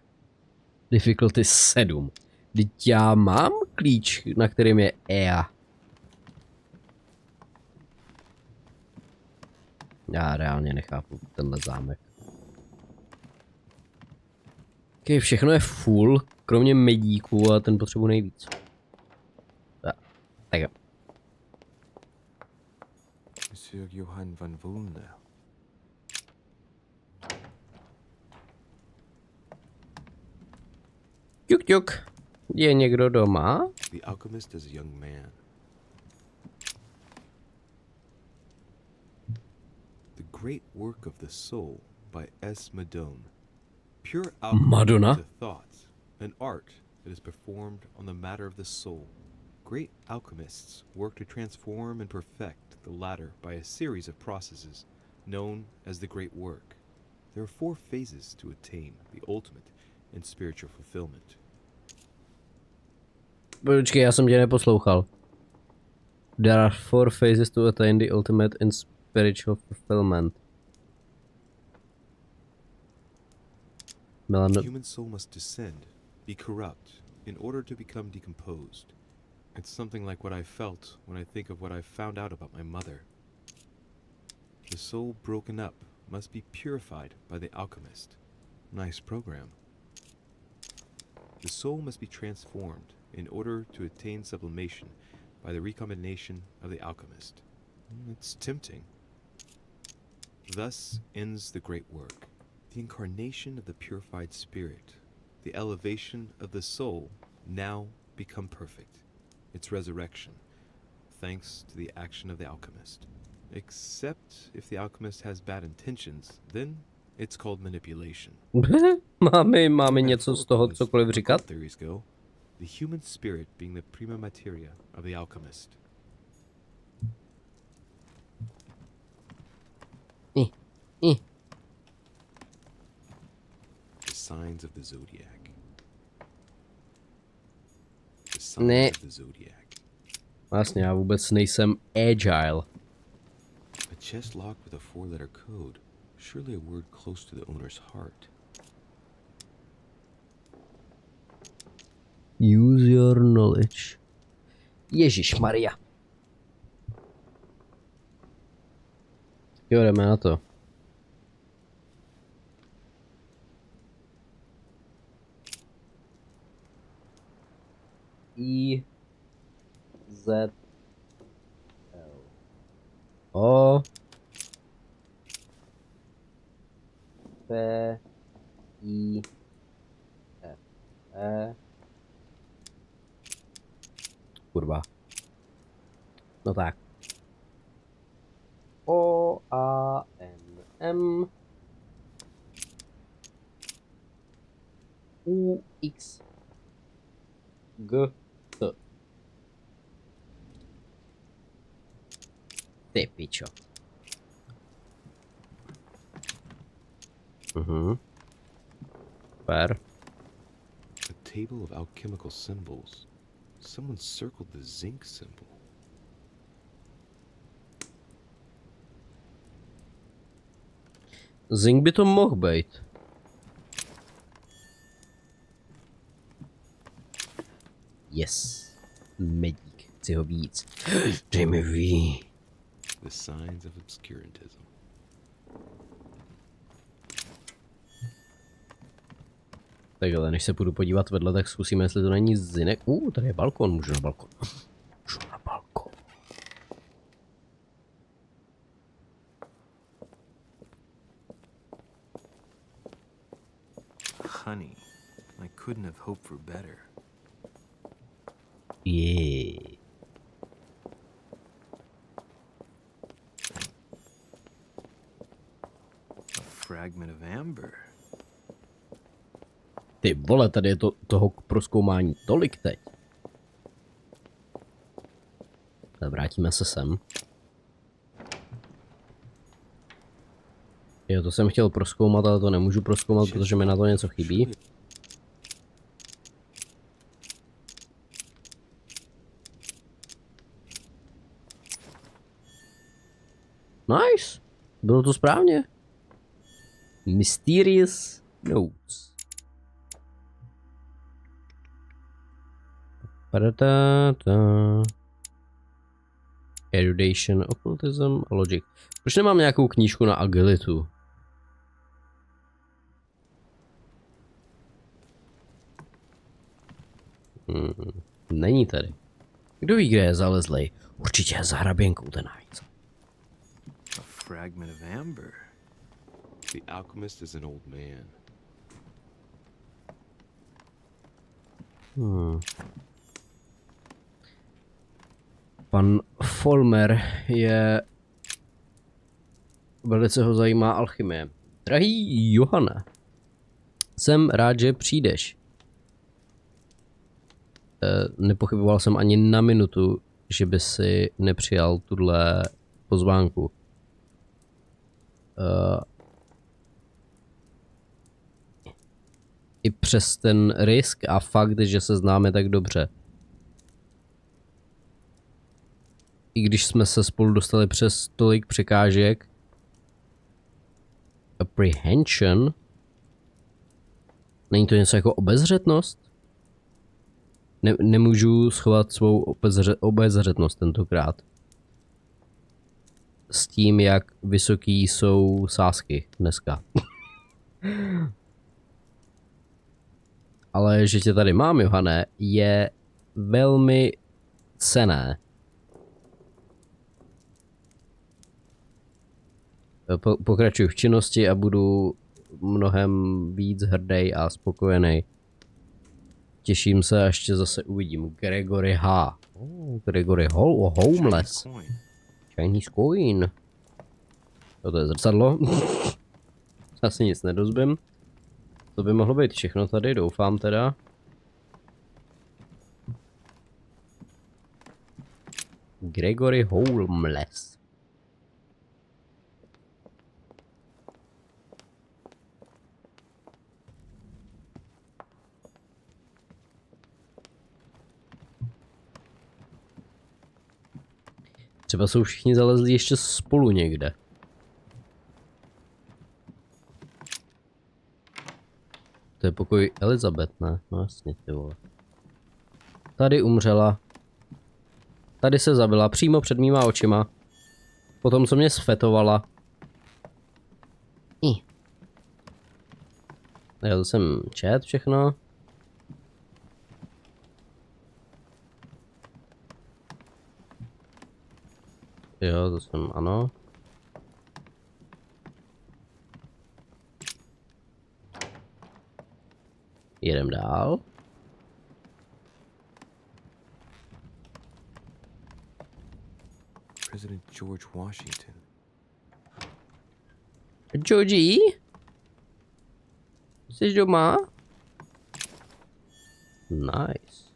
Difficulty 7. Teď já mám klíč, na kterým je EA. Já reálně nechápu tenhle zámek. Okay, všechno je full, kromě medíků a ten potřebuji nejvíc. Tak jo. Monsieur Johann van Volner. Ťuk, ťuk. Je někdo doma? The alchemist is a young man. The Great Work of the Soul by S. Madone. Pure alchemy to thoughts, an art that is performed on the matter of the soul. Great alchemists work to transform and perfect the latter by a series of processes known as the Great Work. There are 4 phases to attain the ultimate in spiritual fulfillment. Počkej, já jsem tě neposlouchal. There are 4 phases to attain the ultimate in spiritual fulfillment. The human soul must descend, be corrupt, in order to become decomposed. It's something like what I felt when I think of what I found out about my mother. The soul broken up must be purified by the alchemist. Nice program. The soul must be transformed in order to attain sublimation by the recombination of the alchemist. It's tempting. Thus ends the great work. The incarnation of the purified spirit, the elevation of the soul, now become perfect. Its resurrection, thanks to the action of the alchemist. Except if the alchemist has bad intentions, then it's called manipulation. Máme něco z toho cokoliv říkat? Theories go. The human spirit being the prima materia of the alchemist. The signs of the zodiac. The signs of the zodiac. Vlastně já vůbec nejsem agile. A chest locked with a 4-letter code. Surely a word close to the owner's heart. Use your knowledge. Ježišmarja. Jo, jdeme na to. I Z L O P I F E. Kurva. No tak. O A N M U X G T. Ty pičo. Fair. A table of alchemical symbols. Someone circled the zinc symbol. Zinc by to mohl být. Yes. Medík. Chci ho víc. Dej mi ví. The signs of obscurantism. Takhle, než se půjdu podívat vedle, tak zkusíme, jestli to není zinek. Tady je balkon, můžu na balkon. Můžu na balkon. Honey, I couldn't have hoped for better. Yeah. A fragment of amber. Ty vole, tady je toho k prozkoumání tolik teď. Tak vrátíme se sem. Jo, to jsem chtěl prozkoumat, ale to nemůžu prozkoumat, protože mi na to něco chybí. Nice. Bylo to správně. Mysterious notes. Erudition, occultism, logic. Proč nemám nějakou knížku na agilitu? Není tady. Kdo ví, kde je zalezlej? Určitě je za hraběnkou ten hajc. A fragment of amber. The alchemist is an old man. Pan Folmer je... Velice ho zajímá alchymie. Drahý Johane, jsem rád, že přijdeš. Nepochyboval jsem ani na minutu, že by si nepřijal tuhle pozvánku. I přes ten risk a fakt, že se známe tak dobře. I když jsme se spolu dostali přes tolik překážek. Apprehension? Není to něco jako obezřetnost? Nemůžu schovat svou obezřetnost tentokrát. S tím, jak vysoký jsou sázky dneska. Ale že tě tady mám, Johane, je velmi cenné. Pokračuju v činnosti a budu mnohem víc hrdý a spokojený. Těším se, až tě zase uvidím. Gregory H. Gregory Homeless. Chinese coin. To je zrcadlo. Asi nic nedozbím. To by mohlo být všechno tady, doufám teda. Gregory Homeless. Třeba jsou všichni zalezli ještě spolu někde. To je pokoj Elizabeth, ne? No jasně, ty vole. Tady umřela. Tady se zabila přímo před mýma očima. Potom, co mě sfetovala. Já to jsem čet všechno. Jo, to jsem, ano. Jedem dál. President George Washington. Georgie? Jsi doma? Nice.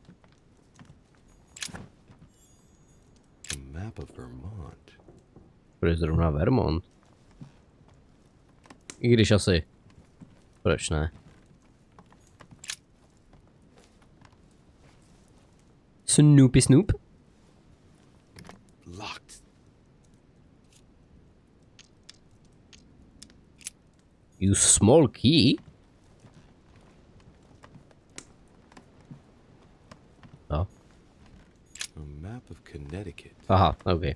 A map of Vermont. Proč zrovna Vermont? I když asi. Proč ne? Snoopy Snoop? Locked. Use small key? Oh. A map of Connecticut. Aha, okay.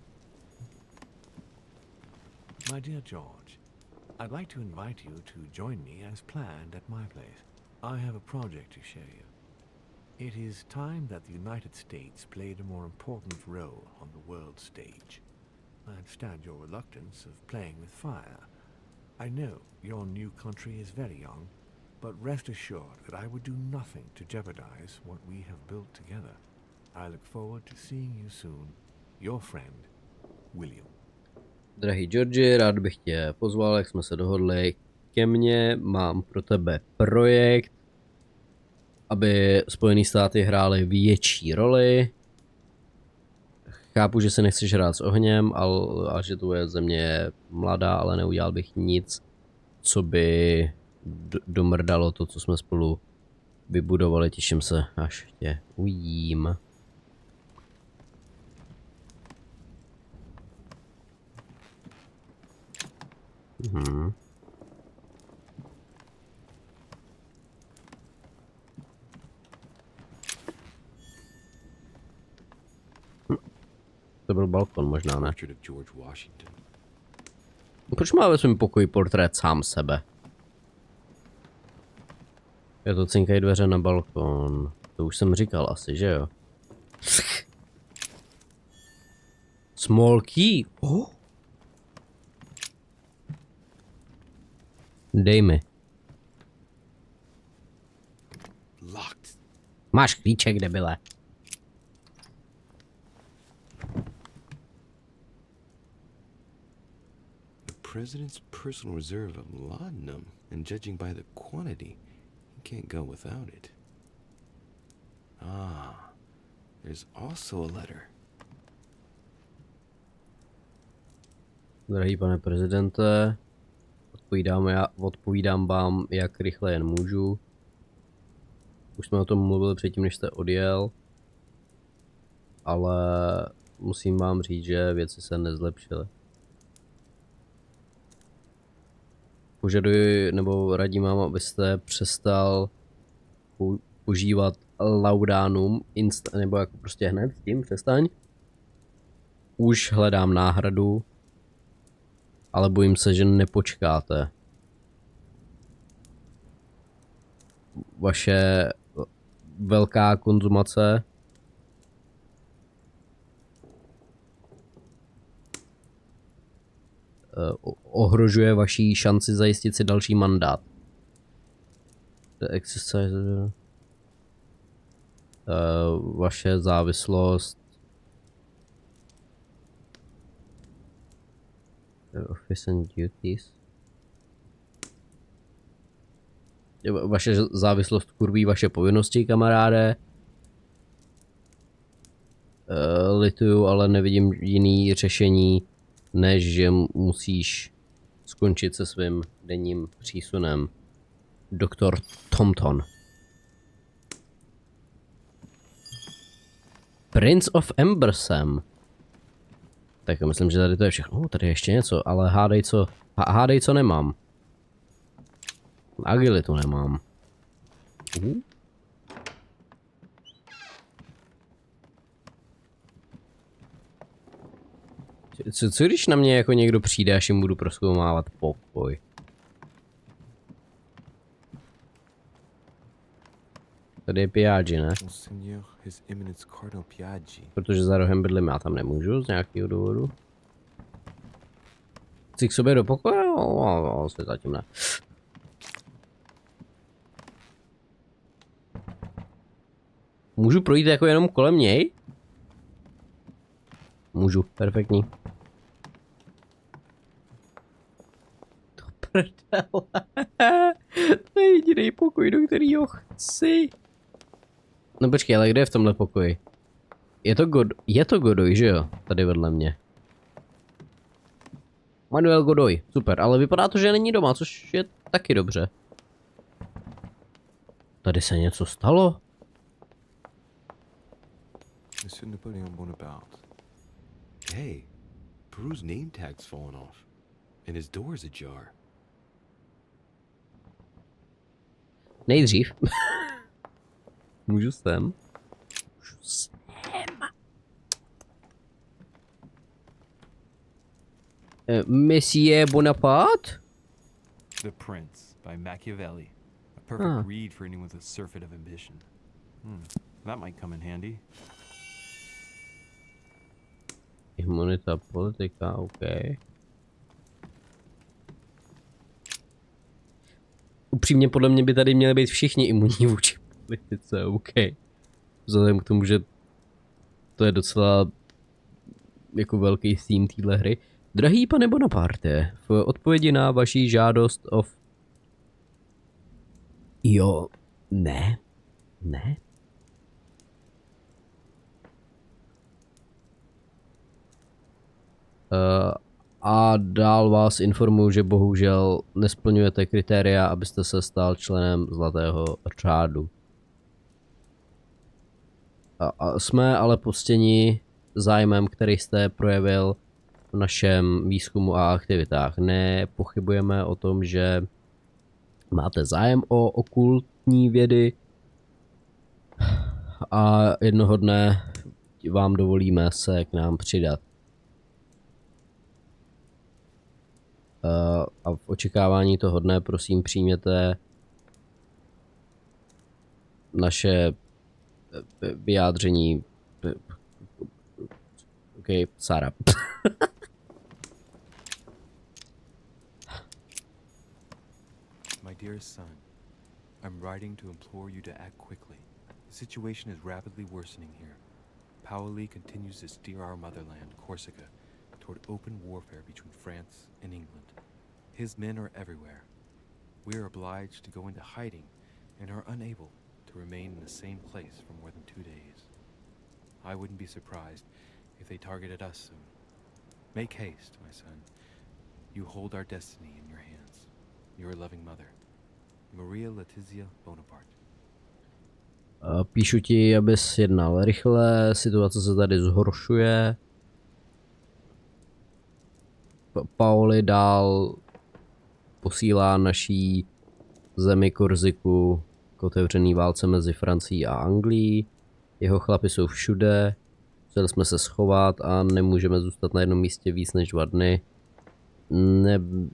My dear George, I'd like to invite you to join me as planned at my place. I have a project to show you. It is time that the United States played a more important role on the world stage. I understand your reluctance of playing with fire. I know your new country is very young, but rest assured that I would do nothing to jeopardize what we have built together. I look forward to seeing you soon. Your friend, William. Drahý Georgi, rád bych tě pozval, jak jsme se dohodli. Ke mně mám pro tebe projekt, aby Spojené státy hrály větší roli. Chápu, že se nechceš hrát s ohněm, a že tvoje země je mladá, ale neudělal bych nic, co by domrdalo to, co jsme spolu vybudovali. Těším se, až tě uvidím. To byl balkon, možná ne. Proč má ve svém pokoji portrét sám sebe? Je to cinkají dveře na balkon. To už jsem říkal asi, že jo? Small key. Oh. Dej mi. Máš klíček, debile. President's personal reserve of laudanum, and judging by the quantity, he can't go without it. Ah, there's also a letter. Drahý pane prezidente, odpovídám vám, jak rychle jen můžu. Už jsme o tom mluvili předtím, než jste odjel, ale musím vám říct, že věci se nezlepšily. Požaduji, nebo radím vám, abyste přestal používat laudánum, nebo jako prostě hned s tím, přestaň. Už hledám náhradu, ale bojím se, že nepočkáte. Vaše velká konzumace ohrožuje vaší šanci zajistit si další mandát. Vaše závislost. Office and duties. Vaše závislost kurví vaše povinnosti, kamaráde. Lituju, ale nevidím jiný řešení, než že musíš skončit se svým denním přísunem. Doktor Thompson. Prince of Embersem. Tak myslím, že tady to je všechno. Tady je ještě něco, ale hádej co nemám. Agilitu nemám. Co když na mě jako někdo přijde, až jim budu prozkoumávat pokoj? Tady je Piaggi, ne? Protože za rohem bydlím, já tam nemůžu z nějakého důvodu. Chci k sobě do pokoje? No, se zatím ne. Můžu projít jako jenom kolem něj? Můžu, perfektní. To prdele. To je jediný pokoj, do kterýho chci. No počkej, ale kde je v tomhle pokoji? Je to Godoy, že jo? Tady vedle mě. Manuel Godoy, super, ale vypadá to, že není doma, což je taky dobře. Tady se něco stalo? Monsieur Napoleon Bonaparte. Hey, Peru's name tag's fallen off, and his door's ajar. Nejdřív. Můžu sem? Monsieur Bonaparte? The Prince by Machiavelli. A perfect read for anyone with a surfeit of ambition. That might come in handy. Imunita politika, OK. Upřímně podle mě by tady měli být všichni imunní vůči politice, OK. Vzhledem k tomu, že to je docela jako velký theme téhle hry. Drahý pane Bonaparte, v odpovědi na vaši žádost o... Jo, ne. A dál vás informuji, že bohužel nesplňujete kritéria, abyste se stal členem Zlatého řádu. A jsme ale poctěni zájmem, který jste projevil v našem výzkumu a aktivitách. Nepochybujeme o tom, že máte zájem o okultní vědy a jednoho dne vám dovolíme se k nám přidat. A v očekávání toho dne prosím přijměte naše vyjádření. OK, Sara. My dearest son, I'm writing to implore you to act quickly. The situation is rapidly worsening here. Paoli continues to steer our motherland, Corsica, toward open warfare between France and England. His men are everywhere. We are obliged to go into hiding and are unable to remain in the same place for more than 2 days. I wouldn't be surprised if they targeted us soon. Make haste, my son. You hold our destiny in your hands. Your loving mother, Maria Letizia Bonaparte. Píšu ti, abys jednal rychle, situace se tady zhoršuje. Paoli dál posílá naší zemi Korziku k otevřený válce mezi Francií a Anglií. Jeho chlapi jsou všude. Museli jsme se schovat a nemůžeme zůstat na jednom místě víc než 2 dny.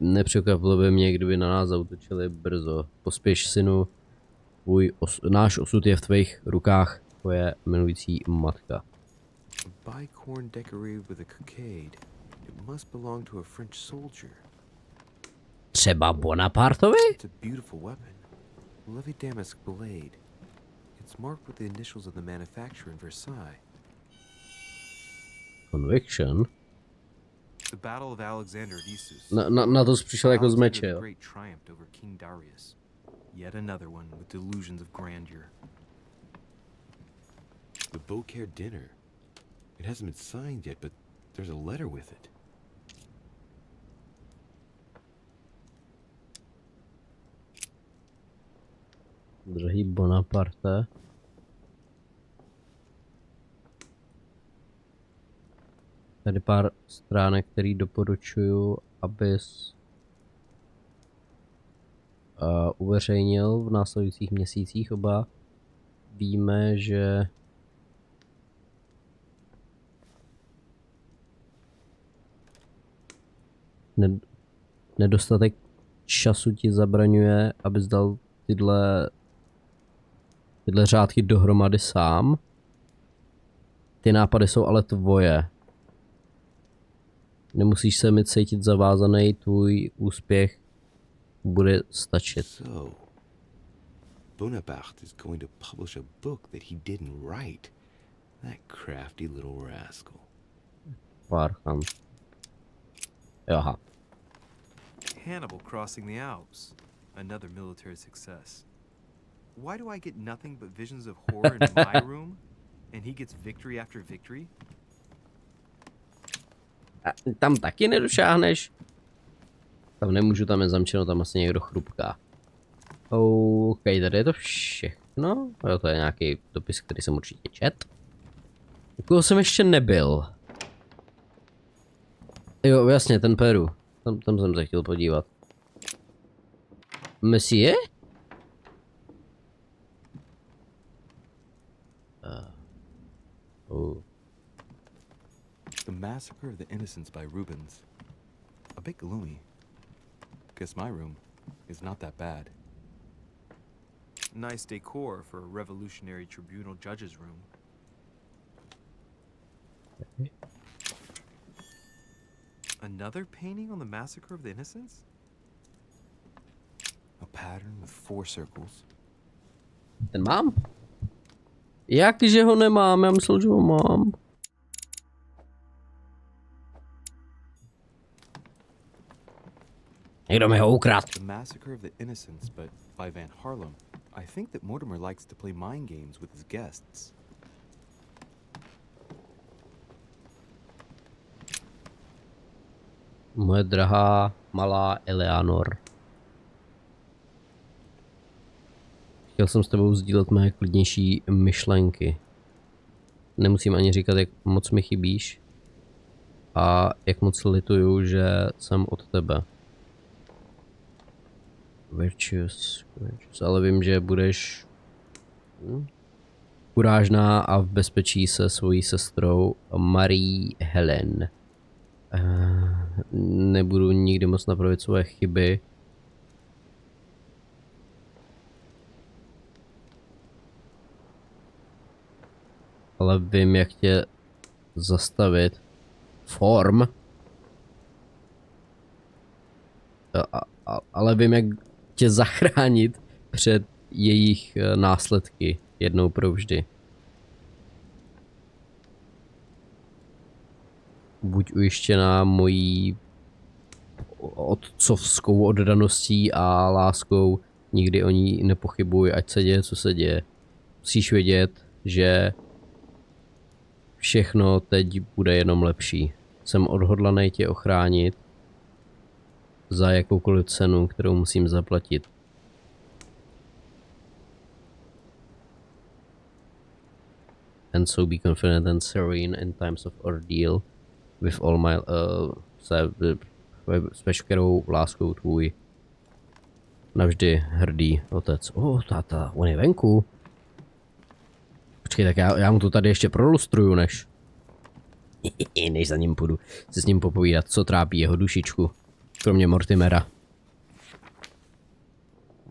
Nepřekvapilo by mě, kdyby na nás zaútočili brzo. Pospěš, synu, náš osud je v tvých rukách, tvoje milující matka. Bicorn decorated with a cockade. It must belong to a French soldier. Třeba Bonapartovi? It's a beautiful weapon. Levy damask blade. It's marked with the initials of the manufacturer in Versailles. Conviction? The Battle of Alexander at Issus. Na to jsi přišel jako z meče, jo. Great triumphed over King Darius. Yet another one with delusions of grandeur. The Beaucaire dinner. It hasn't been signed yet, but there's a letter with it. Drahý Bonaparte. Tady pár stránek, který doporučuju, abys uveřejnil v následujících měsících. Oba víme, že nedostatek času ti zabraňuje, abys dal tyhle řádky dohromady sám. Ty nápady jsou ale tvoje. Nemusíš se mi cítit zavázaný, tvůj úspěch bude stačit. So, Bonaparte is going to publish a book that he didn't write. That crafty little rascal. Parcham. Aha. Hannibal crossing the Alps. Another military success. Why do I get nothing but visions of horror in my room? And he gets victory after victory? A tam taky nedošáhneš? Tam nemůžu, tam je zamčeno, tam asi někdo chrupká. OK, tady je to všechno. Jo, to je nějaký dopis, který jsem určitě čet. U koho jsem ještě nebyl? Jo, jasně, ten Peru. Tam jsem se chtěl podívat. Monsieur? The Massacre of the Innocents by Rubens. A bit gloomy. Guess my room is not that bad. Nice decor for a revolutionary tribunal judge's room. Okay. Another painting on the Massacre of the Innocents? A pattern with 4 circles. Ten mám? Jakže ho nemám? Já myslel, že ho mám. Někdo mi ho ukradl. The Massacre of the Innocents, but by Van Harlem. I think that Mortimer likes to play mind games with his guests. Moje drahá malá Eleanor. Chtěl jsem s tebou sdílet mé klidnější myšlenky. Nemusím ani říkat, jak moc mi chybíš a jak moc lituju, že jsem od tebe. Virtuous, ale vím, že budeš kurážná a v bezpečí se svojí sestrou Marie Helen. Nebudu nikdy moc napravit své chyby. Ale vím, jak tě zastavit. Ale vím, jak tě zachránit před jejich následky jednou provždy. Buď ujištěná mojí otcovskou oddaností a láskou, nikdy o ní nepochybuj, ať se děje, co se děje. Musíš vědět, že všechno teď bude jenom lepší. Jsem odhodlaný tě ochránit za jakoukoliv cenu, kterou musím zaplatit. And so be confident and serene in times of ordeal with all my s veškerou láskou tvůj Navždy hrdý otec. Táta, on je venku. Počkej, tak já mu to tady ještě prolustruju, než za ním půjdu se s ním popovídat, co trápí jeho dušičku. Kromě Mortimera.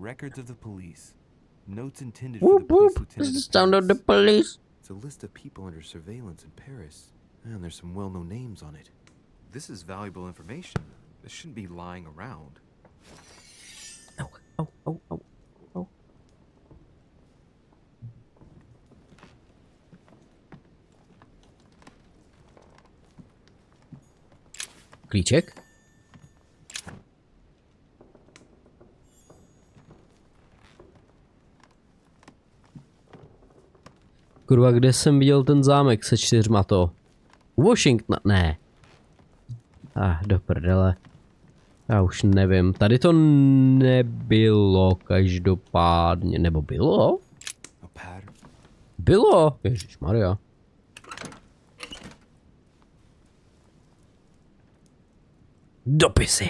Records of the police. Notes intended for the police lieutenant of Sound of the police. It's a list of people under surveillance in Paris. And there's some well-known names on it. This is valuable information. This shouldn't be lying around. Au. Klíček? Kurva, kde jsem viděl ten zámek se 4 to? Washington, ne. Do prdele. Já už nevím. Tady to nebylo každopádně. Nebo bylo? Bylo. Ježišmarja. Dopisy.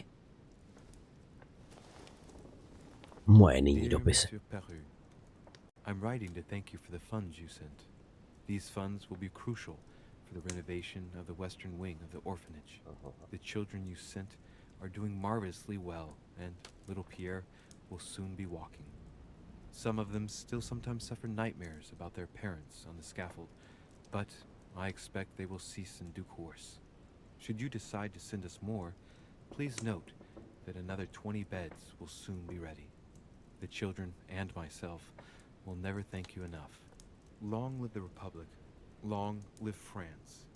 Moje nyní dopisy. I'm writing to thank you for the funds you sent. These funds will be crucial for the renovation of the western wing of the orphanage. The children you sent are doing marvelously well, and little Pierre will soon be walking. Some of them still sometimes suffer nightmares about their parents on the scaffold, but I expect they will cease in due course. Should you decide to send us more, please note that another 20 beds will soon be ready. The children and myself will never thank you enough. Long live the Republic. Long live France.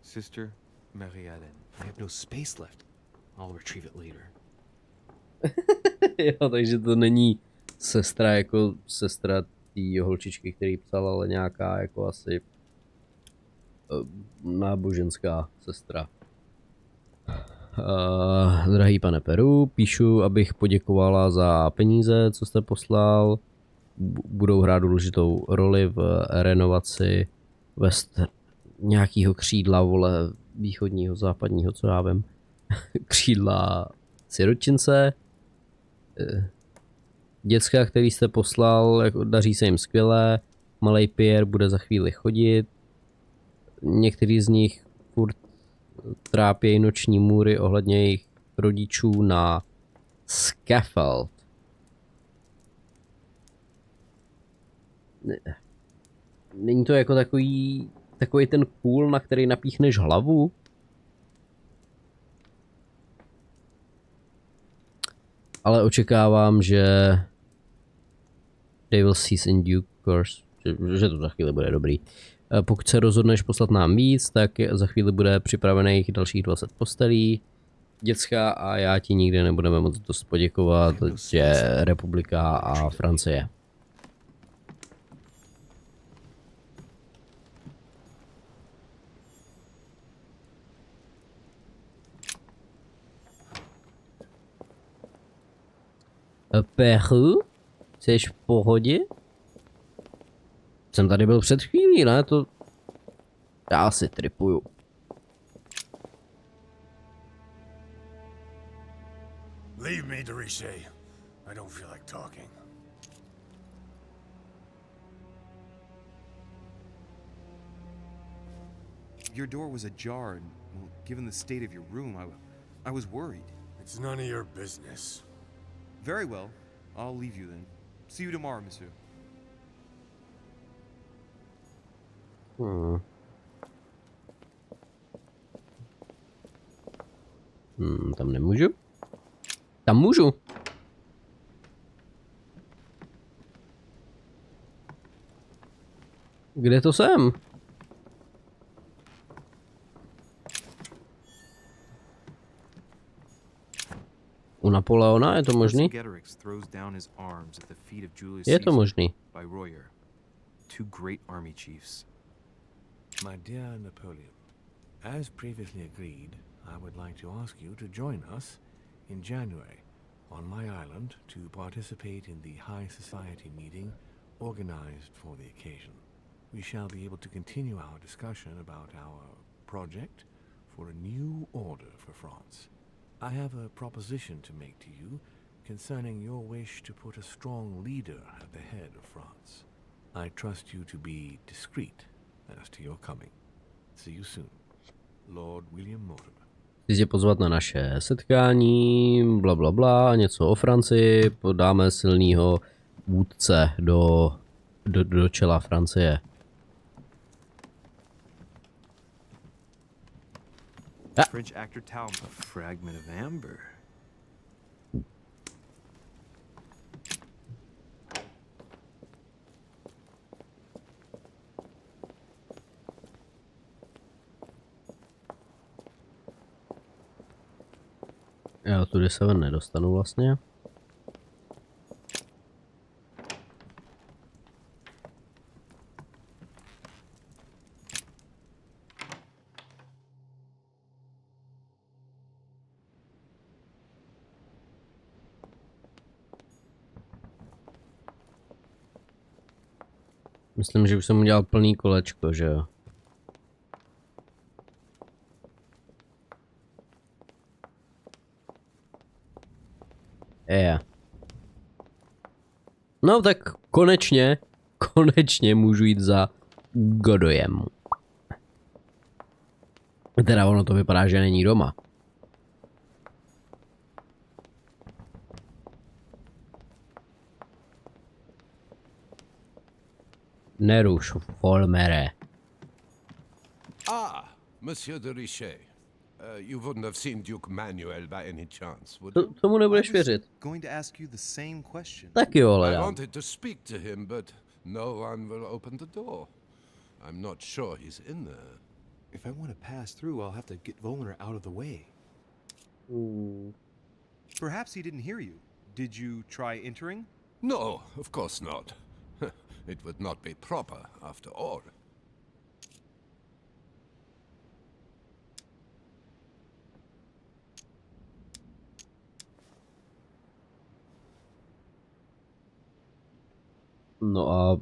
Sister Marie-Hélène. I have no space left. I'll retrieve it later. Jo, takže to není sestra jako sestra té holčičky, který psal, ale nějaká jako asi náboženská sestra. Drahý pane Peru, píšu, abych poděkovala za peníze, co jste poslal. Budou hrát důležitou roli v renovaci nějakého křídla, vole, východního, západního, co já vím. Křídla sirotčince. Děcka, který jste poslal, jako daří se jim skvěle. Malej Pierre bude za chvíli chodit. Některý z nich furt trápějí noční můry ohledně jejich rodičů na scaffold. Není to jako takový ten kůl, na který napíchneš hlavu? Ale očekávám, že they will cease in due course, že to za chvíli bude dobrý. Pokud se rozhodneš poslat nám víc, tak za chvíli bude připravených dalších 20 postelí. Děcka a já ti nikdy nebudeme moc dost poděkovat, že Republika a Francie. Pechu? Jseš v pohodě? Jsem tady byl před chvílí, ne? To... Já si tripuju. Leave me, Dorishe. I don't feel like talking. Your door was ajar, and well, given the state of your room, I was worried. It's none of your business. Very well. I'll leave you then. See you tomorrow, monsieur. Tam nemůžu? Tam můžu. Kde to jsem? U Napoleona je to možný? Je to možný. Two great army chiefs. My dear Napoleon, as previously agreed, I would like to ask you to join us in January on my island to participate in the High Society meeting organized for the occasion. We shall be able to continue our discussion about our project for a new order for France. I have a proposition to make to you concerning your wish to put a strong leader at the head of France. I trust you to be discreet as to your coming. See you soon, Lord William Mortimer. Chci tě pozvat na naše setkání, bla bla bla, něco o Francii, podáme silného vůdce do čela Francie. French actor Talma. A fragment of amber. Já tudy se ven nedostanu vlastně. Myslím, že už jsem udělal plný kolečko, že jo? No tak konečně můžu jít za Godojem. Teda ono to vypadá, že není doma. Neruš, Folmere. Ah, Monsieur de Richet. You wouldn't have seen Duke Manuel by any chance, would you? Tomu nebudeš věřit. Going to ask you the same question. Tak jo, ale I wanted to speak to him, but no one will open the door. I'm not sure he's in there. If I want to pass through, I'll have to get Volner out of the way. Perhaps he didn't hear you. Did you try entering? No, of course not. It would not be proper, after all. No a...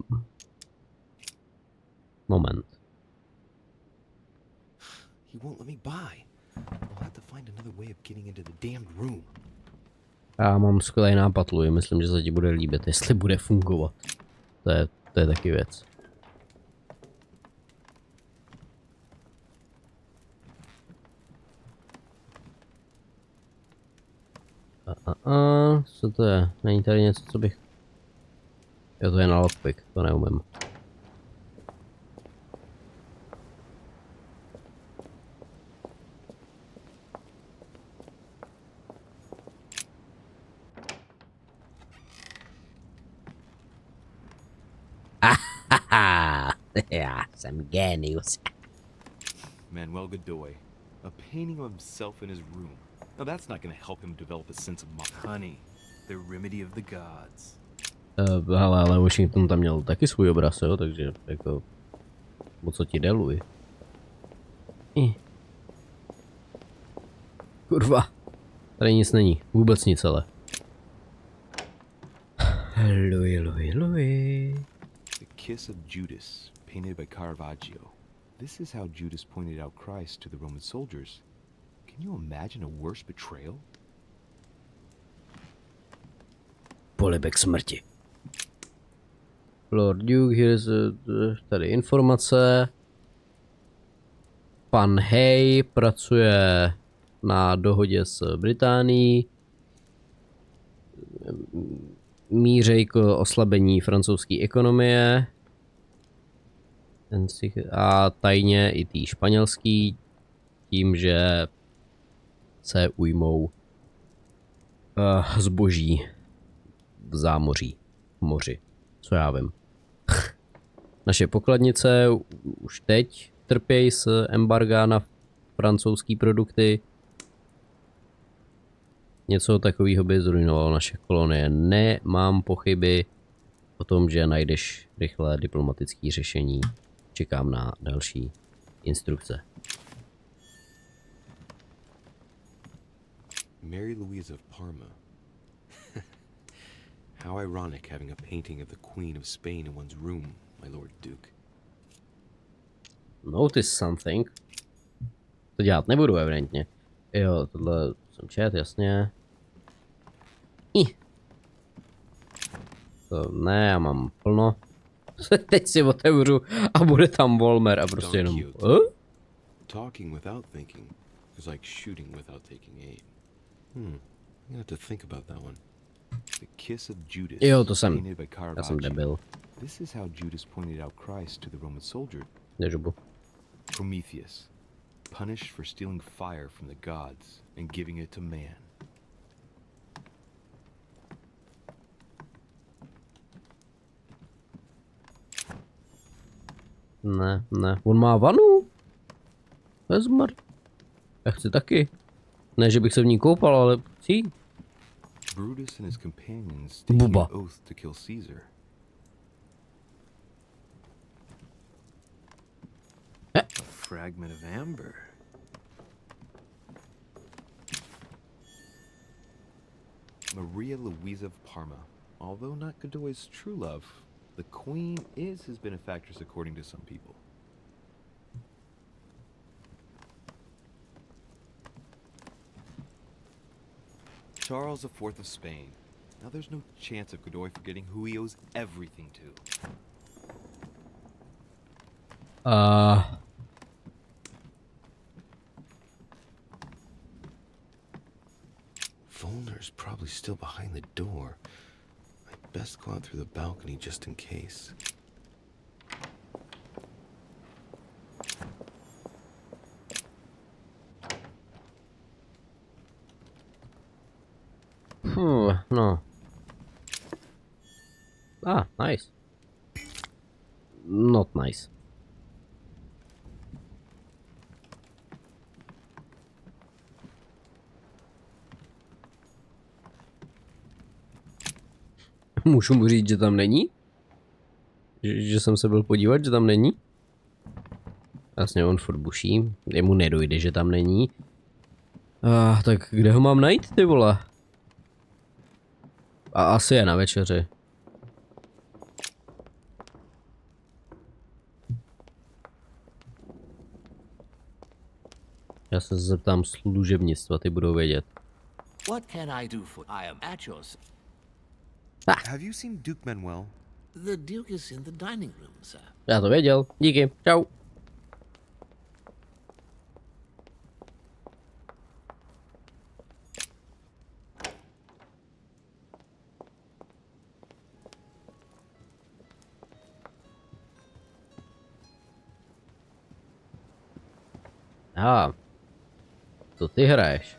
Moment. He won't let me by. I'll have to find another way of getting into the damned room. Já mám skvělý nápad, Louis. Myslím, že se ti bude líbit, jestli bude fungovat. To je taky věc. Co to je? Není tady něco, co bych... Jo, to je na lockpick, to neumím. Já jsem genius. Manuel Godoy, a painting of himself in his room. Now that's not going to help him develop a sense of honey, the remedy of the gods. Ale Washington tam měl taky svůj obraz, jo, takže jako... O co ti jde, Louis? Kurva. Tady nic není, vůbec nic, ale. Louis. The kiss of Judas, painted by Caravaggio. This is how Judas pointed out Christ to the Roman soldiers. Can you imagine a worse betrayal? Polibek smrti. Lord Duke, here's tady informace. Pan Hay pracuje na dohodě s Británií. Mířej k oslabení francouzské ekonomie. A tajně i tý španělský. Tím, že se ujmou zboží v zámoří, v moři. Co já vím. Naše pokladnice už teď trpějí z embarga na francouzské produkty. Něco takového by zrujnovalo naše kolonie. Nemám pochyby o tom, že najdeš rychlé diplomatické řešení. Čekám na další instrukce. Mary Louise of Parma. How ironic having a painting of the Queen of Spain in one's room, my Lord Duke. Notice something. To dělat nebudu evidentně. Jo, tohle jsem čet, jasně. To ne, já mám plno. Teď si otevřu a bude tam Volmer a prostě jenom... Talking without thinking is like shooting without taking aim. I'm gonna have to think about that one. The kiss of Judas. Jo, to jsem. Painted by Já jsem debil. This is how Judas pointed out Christ to the Roman soldier. Nežubu. Prometheus, punished for stealing fire from the gods and giving it to man. Ne, ne. On má vanu. Vezmar. Já chci taky. Ne, že bych se v ní koupal, ale chci. Brutus and his companions taking an oath to kill Caesar. A fragment of amber. Maria Louisa of Parma. Although not Godoy's true love, the queen is his benefactress according to some people. Charles IV of Spain. Now there's no chance of Godoy forgetting who he owes everything to. Volner's probably still behind the door. I'd best go out through the balcony just in case. No. Ah, nice. Not nice. Můžu mu říct, že tam není? Že jsem se byl podívat, že tam není? Vlastně on furt buší. Jemu nedojde, že tam není. Tak kde ho mám najít, ty vole? A asi je na večeři. Já se zeptám služebnictva, ty budou vědět. What can I do for I am at yours? Have you seen Duke Manuel? The Duke is in the dining room, sir. Já to věděl. Díky. Čau. To ty hraješ.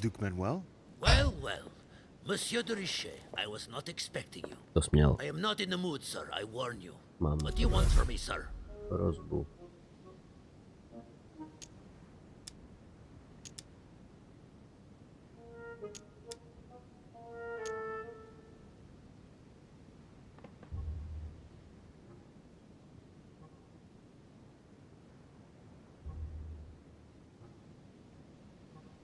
Duke Manuel? Well, well. Monsieur de Richet, I was not expecting you. To směl. I am not in the mood, sir, I warn you. Mám What do you want from me, sir? Rozbu.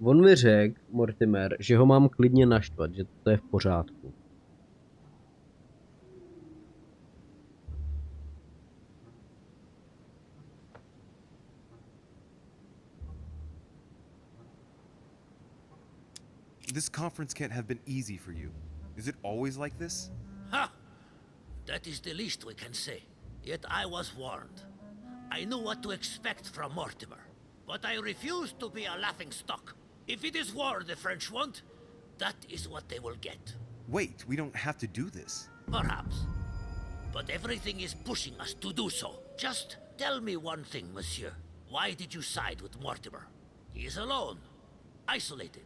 On mi řekl, Mortimer, že ho mám klidně naštvat, že to je v pořádku. This conference can't have been easy for you. Is it always like this? Ha! That is the least we can say. Yet I was warned. I knew what to expect from Mortimer, but I refused to be a laughingstock. If it is war the French want, that is what they will get. Wait, we don't have to do this. Perhaps. But everything is pushing us to do so. Just tell me one thing, monsieur. Why did you side with Mortimer? He is alone, isolated.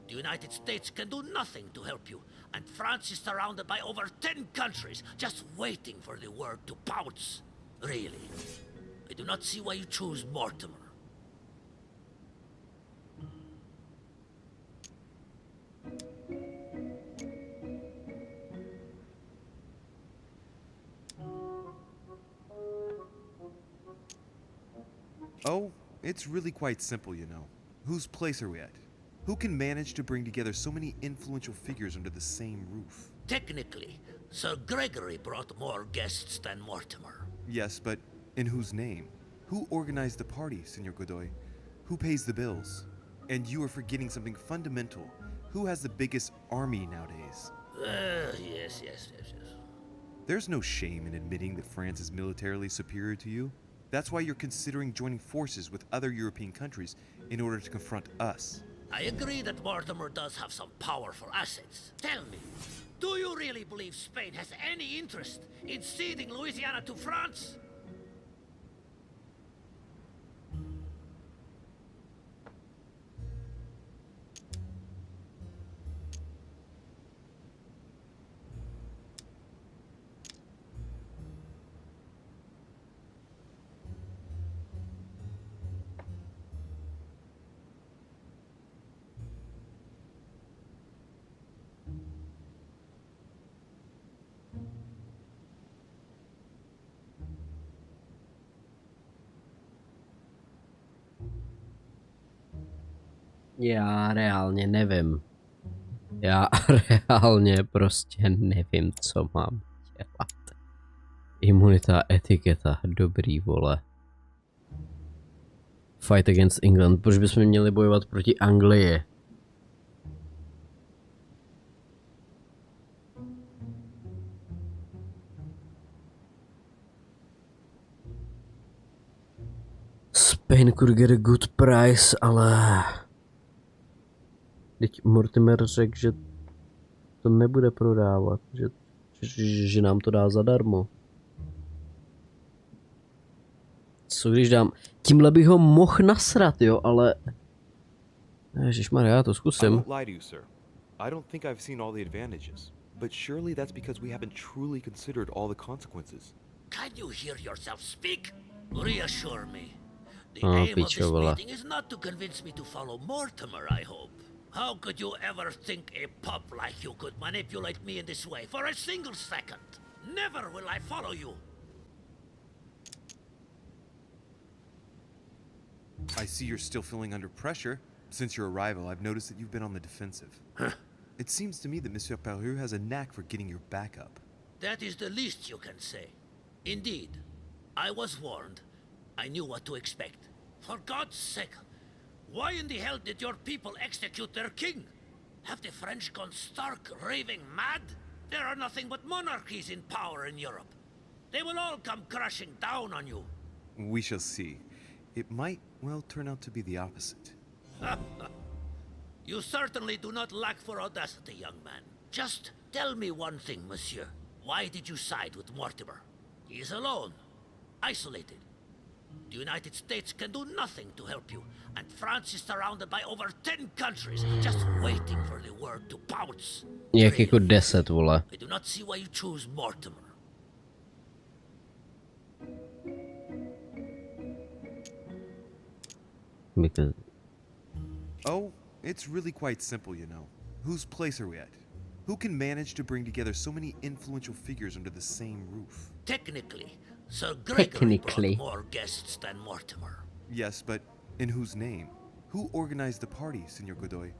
The United States can do nothing to help you, and France is surrounded by over 10 countries, just waiting for the word to pounce. Really, I do not see why you choose Mortimer. Oh, it's really quite simple, you know. Whose place are we at? Who can manage to bring together so many influential figures under the same roof? Technically, Sir Gregory brought more guests than Mortimer. Yes, but In whose name? Who organized the party, Senor Godoy? Who pays the bills? And you are forgetting something fundamental. Who has the biggest army nowadays? Yes. There's no shame in admitting that France is militarily superior to you. That's why you're considering joining forces with other European countries in order to confront us. I agree that Mortimer does have some powerful assets. Tell me, do you really believe Spain has any interest in ceding Louisiana to France? Já reálně nevím. Já reálně prostě nevím, co mám dělat. Imunita, etiketa, dobrý vole. Fight against England. Proč bychom měli bojovat proti Anglii? Spain could get a good price, ale... Teď Mortimer řekl, že to nebude prodávat, že nám to dá zadarmo. Co když dám... Tímhle bych ho mohl nasrat, jo, ale... Ježišmarja, já to zkusím. I won't lie to you, sir. I don't think I've seen all the advantages, but surely that's because we haven't truly considered all the consequences. Can you hear yourself speak? Reassure me. The aim of this meeting is not to convince me to follow Mortimer, I hope. How could you ever think a pup like you could manipulate me in this way for a single second? Never will I follow you. I see you're still feeling under pressure. Since your arrival, I've noticed that you've been on the defensive. It seems to me that Monsieur Perru has a knack for getting your back up. That is the least you can say. Indeed, I was warned. I knew what to expect. For God's sake, why in the hell did your people execute their king? Have the French gone stark raving mad? There are nothing but monarchies in power in Europe. They will all come crashing down on you. We shall see. It might, well, turn out to be the opposite. You certainly do not lack for audacity, young man. Just tell me one thing, monsieur. Why did you side with Mortimer? He is alone, isolated. The United States can do nothing to help you, and France is surrounded by over 10 countries just waiting for the word to pounce. Jak jako 10, vole. I do not see why you choose Mortimer. Because... Oh, it's really quite simple, you know. Whose place are we at? Who can manage to bring together so many influential figures under the same roof? Technically, Sir Gregory brought more guests than Mortimer. Yes, but in whose name? Who organized the party, Senor Godoy?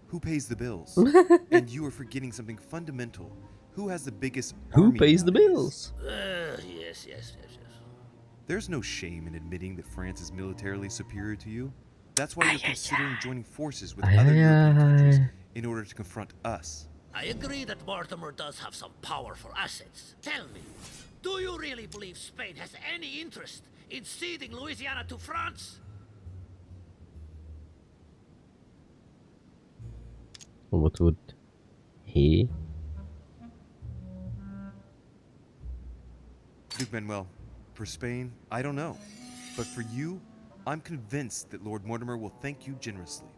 Who pays the bills? And you are forgetting something fundamental. Who has the biggest Who army pays the nowadays? bills? Yes. There's no shame in admitting that France is militarily superior to you. That's why you're considering joining forces with other European countries in order to confront us. I agree that Mortimer does have some powerful assets. Tell me, do you really believe Spain has any interest in ceding Louisiana to France? What would he? Duke Manuel, for Spain, I don't know. But for you, I'm convinced that Lord Mortimer will thank you generously.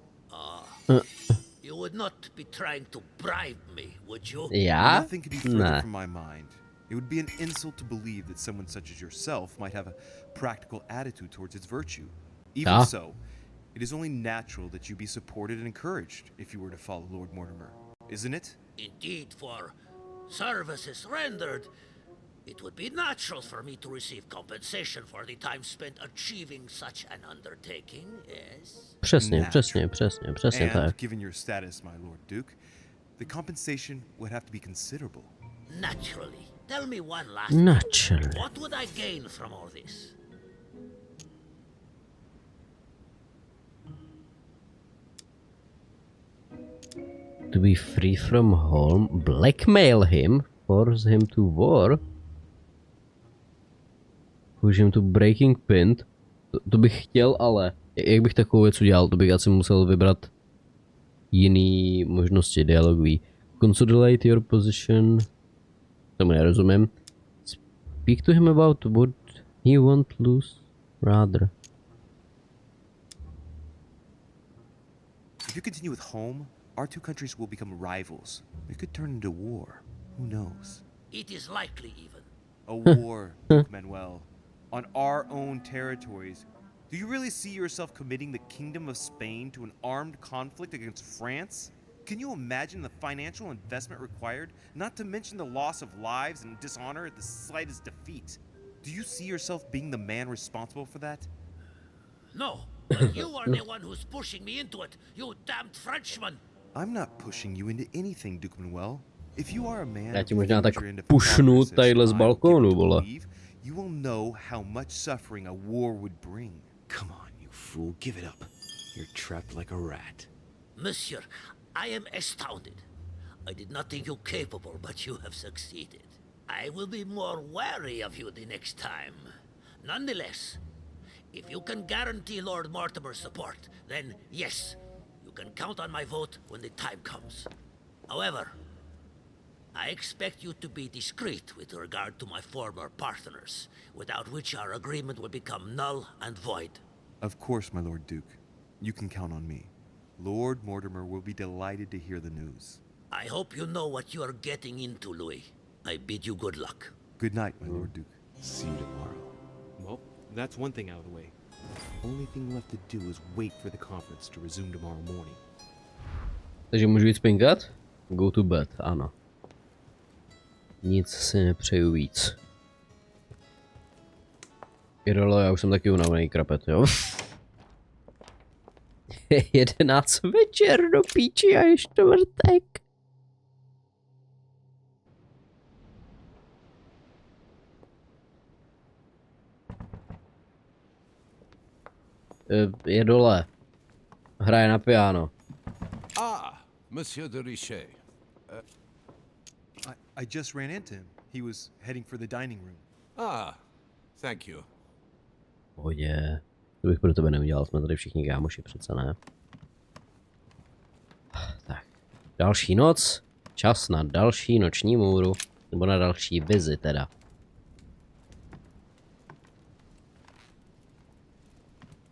You would not be trying to bribe me, would you? Yeah? Nothing could be further from my mind. It would be an insult to believe that someone such as yourself might have a practical attitude towards its virtue. Even so, it is only natural that you be supported and encouraged if you were to follow Lord Mortimer, isn't it? Indeed, for services rendered, it would be natural for me to receive compensation for the time spent achieving such an undertaking, yes? Přesně And tak. given your status, my Lord Duke, the compensation would have to be considerable. Naturally. Tell me one last Naturally. thing. What would I gain from all this? To be free from home, blackmail him, force him to war, push him to breaking point. To bych chtěl, ale jak bych takovou věc udělal, to bych asi musel vybrat jiný možnosti dialogový. Consolidate your position, tomu nerozumím. Speak to him about what he won't lose, rather. If you continue with home, our two countries will become rivals. It could turn into war. Who knows? It is likely even. A war, Duke Manuel, on our own territories. Do you really see yourself committing the Kingdom of Spain to an armed conflict against France? Can you imagine the financial investment required, not to mention the loss of lives and dishonor at the slightest defeat? Do you see yourself being the man responsible for that? No, but you are the one who's pushing me into it, you damned Frenchman! I'm not pushing you into anything, Duke Manuel. If you are a man Já of ti možná tak future and of pušnu progress, tadyhle z as I'm balkónu, given to vole. believe, you will know how much suffering a war would bring. Come on, you fool, give it up. You're trapped like a rat. Monsieur, I am astounded. I did not think you capable, but you have succeeded. I will be more wary of you the next time. Nonetheless, if you can guarantee Lord Mortimer's support, then yes, you can count on my vote when the time comes. However, I expect you to be discreet with regard to my former partners, without which our agreement will become null and void. Of course, my Lord Duke. You can count on me. Lord Mortimer will be delighted to hear the news. I hope you know what you are getting into, Louis. I bid you good luck. Good night, my Lord Duke. See you tomorrow. Well, that's one thing out of the way. Only thing left to do is wait for the conference to resume tomorrow morning. Takže můžu jít spinkat? Go to bed, ano. Nic si nepřeju víc. Irolo, já už jsem taky unavený krapet, jo? 11 večer do píči a je čtvrtek. Je dole. Hraje na piano. Ah, Monsieur de Richet. I just ran into him. He was heading for the dining room. Ah, thank you. Pohodě. To bych pro tebe neudělal, jsme tady všichni kámoši, přece ne. Tak, další noc. Čas na další noční můru. Nebo na další vizi teda.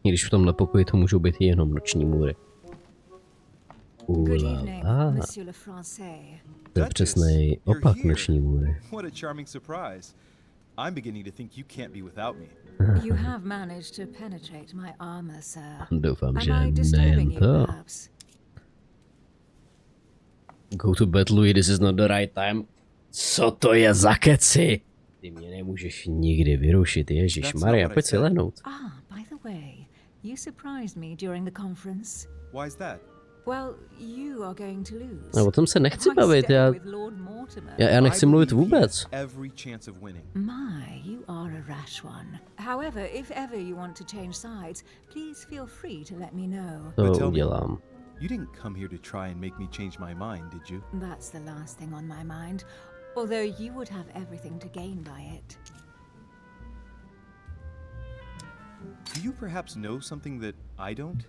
I když v tomhle pokoji to můžou být jenom noční můry. Ulala. To je přesnej opak noční můry. What a charming surprise. I'm beginning to think you can't be without me. You have managed to penetrate my armor, sir. Doufám, že Am I disturbing you, to. perhaps? Go to bed, Louis, this is not the right time. Co to je za keci? Ty mě nemůžeš nikdy vyrušit, ježišmarja, pojď si lehnout. Ah, by the way, you surprised me during the conference. Why is that? Well, you are going to lose. No, o tom se nechci bavit, já nechci mluvit vůbec. Every chance of winning. My, you are a rash one. However, if ever you want to change sides, please feel free to let me know. To udělám. You didn't come here to try and make me change my mind, did you? That's the last thing on my mind. Although you would have everything to gain by it. Do you perhaps know something that I don't?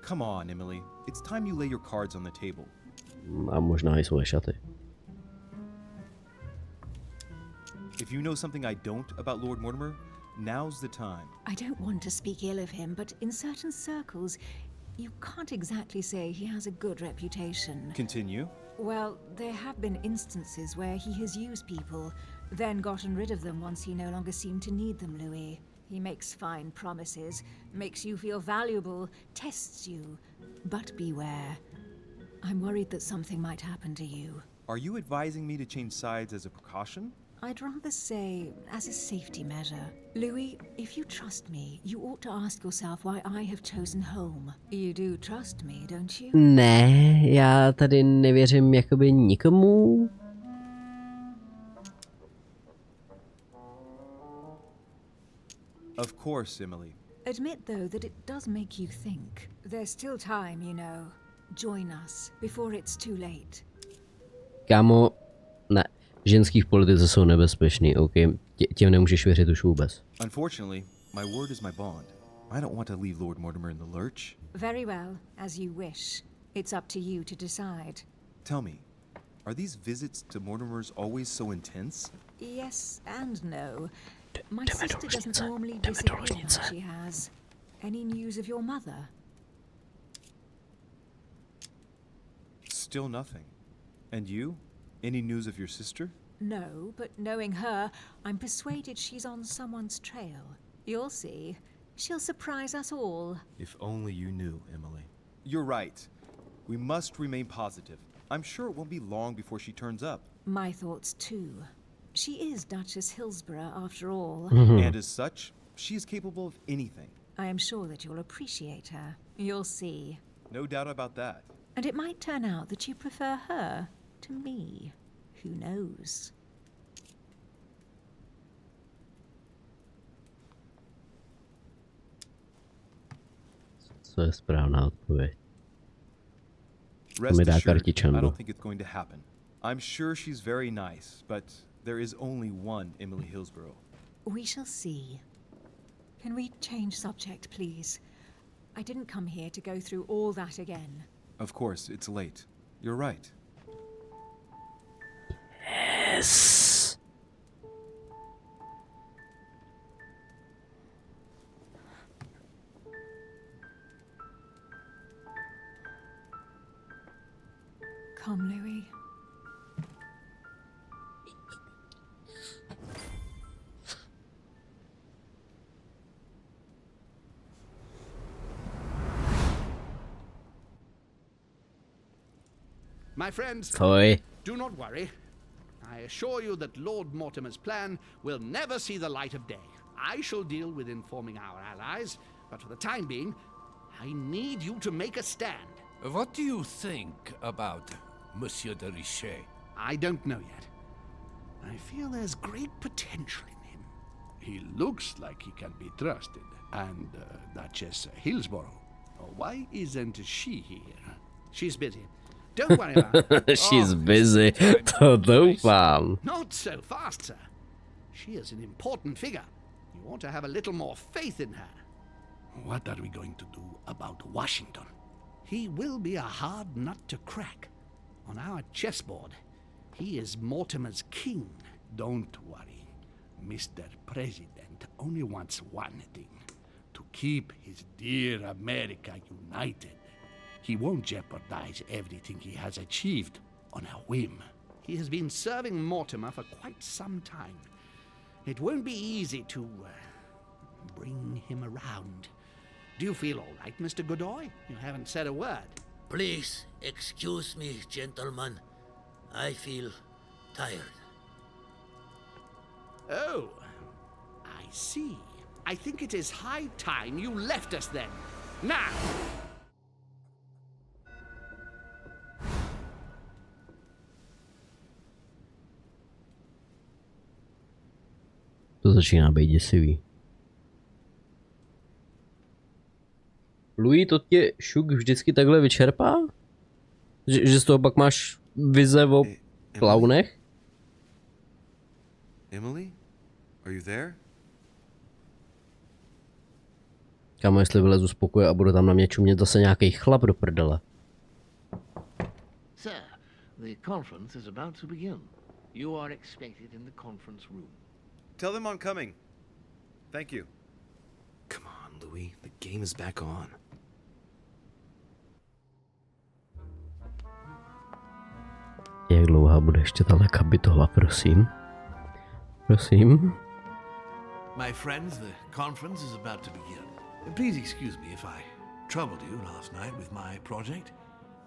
Come on, Emily. It's time you lay your cards on the table. A možná i svoje šaty. If you know something I don't about Lord Mortimer, now's the time. I don't want to speak ill of him, but in certain circles, you can't exactly say he has a good reputation. Continue. Well, there have been instances where he has used people, then gotten rid of them once he no longer seemed to need them, Louis. He makes fine promises, makes you feel valuable, tests you. But beware. I'm worried that something might happen to you. Are you advising me to change sides as a precaution? I'd rather say as a safety measure. Louis, if you trust me, you ought to ask yourself why I have chosen home. You do trust me, don't you? Ne, já tady nevěřím jakoby nikomu. Of course, Emily. Admit, though, that it does make you think. There's still time, you know. Join us before it's too late. Kámo, ne. Ženský v politice jsou nebezpečný, OK? Těm nemůžeš věřit už vůbec. Unfortunately, my word is my bond. I don't want to leave Lord Mortimer in the lurch. Very well, as you wish. It's up to you to decide. Tell me, are these visits to Mortimer's always so intense? Yes and no. My sister doesn't normally disappear when she has. Any news of your mother? Still nothing. And you? Any news of your sister? No, but knowing her, I'm persuaded she's on someone's trail. You'll see. She'll surprise us all. If only you knew, Emily. You're right. We must remain positive. I'm sure it won't be long before she turns up. My thoughts too. She is Duchess Hillsborough after all. And as such, she is capable of anything. I am sure that you'll appreciate her. You'll see. No doubt about that. And it might turn out that you prefer her to me. Who knows? Co je správná odpověď? Rest assured, I don't think it's going to happen. I'm sure she's very nice, but there is only one Emily Hillsborough. We shall see. Can we change subject, please? I didn't come here to go through all that again. Of course, it's late. You're right. Yes. Come, Louis. My friends, do not worry. I assure you that Lord Mortimer's plan will never see the light of day. I shall deal with informing our allies, but for the time being, I need you to make a stand. What do you think about Monsieur de Richet? I don't know yet. I feel there's great potential in him. He looks like he can be trusted. And Duchess Hillsborough. Why isn't she here? She's busy. Don't worry about her. She's busy. To doufám. Not so fast, sir. She is an important figure. You ought to have a little more faith in her. What are we going to do about Washington? He will be a hard nut to crack. On our chessboard, he is Mortimer's king. Don't worry. Mr. President only wants one thing. To keep his dear America united. He won't jeopardize everything he has achieved on a whim. He has been serving Mortimer for quite some time. It won't be easy to bring him around. Do you feel all right, Mr. Godoy? You haven't said a word. Please excuse me, gentlemen. I feel tired. Oh, I see. I think it is high time you left us then. Now! To začíná být děsivý. Louis, to tě šuk vždycky takhle vyčerpá? Že z toho pak máš vize o klaunech? Emily? Are you there? Kámo, jestli vylezu z pokoje a bude tam na mě čumět zase nějaký chlap do prdele. Sir, the conference is about to begin. You are expected in the conference room. Tell them I'm coming. Thank you. Come on, Louis. The game is back on. Jak dlouhá bude ještě tahle kapitola, prosím? Prosím? My friends, the conference is about to begin. Please excuse me if I troubled you last night with my project.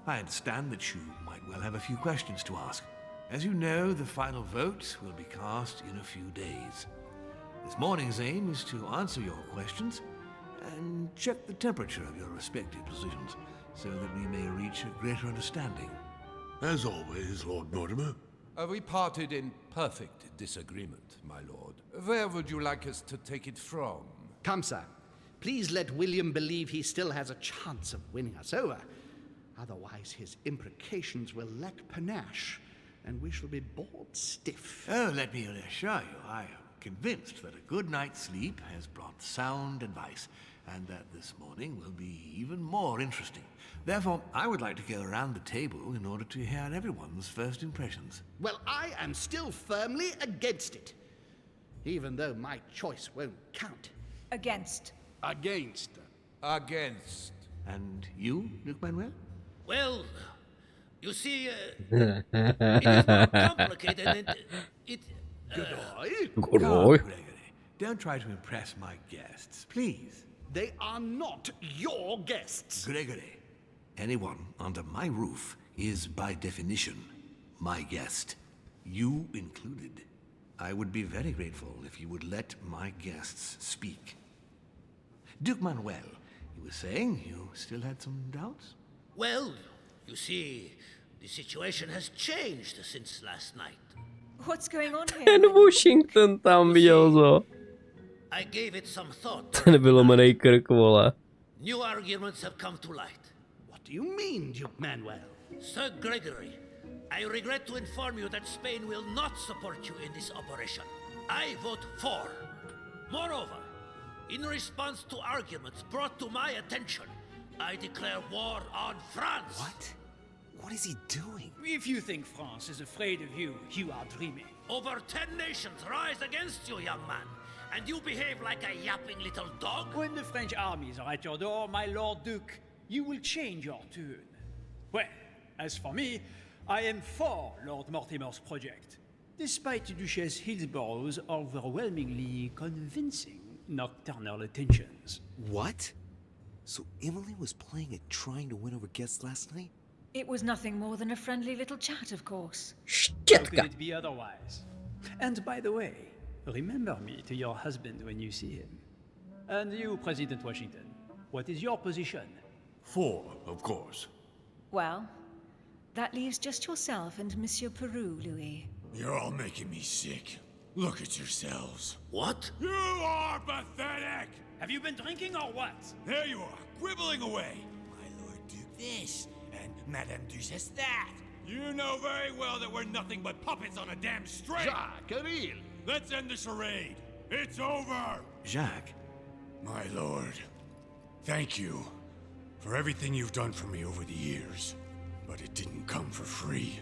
I understand that you might well have a few questions to ask. As you know, the final vote will be cast in a few days. This morning's aim is to answer your questions and check the temperature of your respective positions so that we may reach a greater understanding. As always, Lord Mortimer. We parted in perfect disagreement, my lord. Where would you like us to take it from? Come, sir. Please let William believe he still has a chance of winning us over. Otherwise, his imprecations will lack panache, and we shall be bored stiff. Oh, let me reassure you, I am convinced that a good night's sleep has brought sound advice, and that this morning will be even more interesting. Therefore, I would like to go around the table in order to hear everyone's first impressions. Well, I am still firmly against it, even though my choice won't count. Against. Against. Against. And you, Duke Manuel? Well, you see, it is more complicated and it... Good boy. Gregory, don't try to impress my guests, please. They are not your guests. Gregory, anyone under my roof is by definition my guest, you included. I would be very grateful if you would let my guests speak. Duke Manuel, you were saying you still had some doubts? Well, you see, the situation has changed since last night. What's going on here? Ten Washington tam viděl, co? I gave it some thought. Ten vylomenej krk, vole. New arguments have come to light. What do you mean, Duke Manuel? Sir Gregory, I regret to inform you that Spain will not support you in this operation. I vote for. Moreover, in response to arguments brought to my attention, I declare war on France. What? What is he doing? If you think France is afraid of you, you are dreaming. Over 10 nations rise against you, young man, and you behave like a yapping little dog? When the French armies are at your door, my Lord Duke, you will change your tune. Well, as for me, I am for Lord Mortimer's project, despite Duchess Hillsborough's overwhelmingly convincing nocturnal attentions. What? So Emily was playing at trying to win over guests last night? It was nothing more than a friendly little chat, of course. How could it be otherwise? And by the way, remember me to your husband when you see him. And you, President Washington, what is your position? For, of course. Well, that leaves just yourself and Monsieur Peru, Louis. You're all making me sick. Look at yourselves. What? You are pathetic! Have you been drinking or what? There you are, quibbling away. My Lord Duke this, and Madame Duchess that. You know very well that we're nothing but puppets on a damn string. Jacques, really? Let's end the charade. It's over. Jacques. My lord, thank you for everything you've done for me over the years. But it didn't come for free.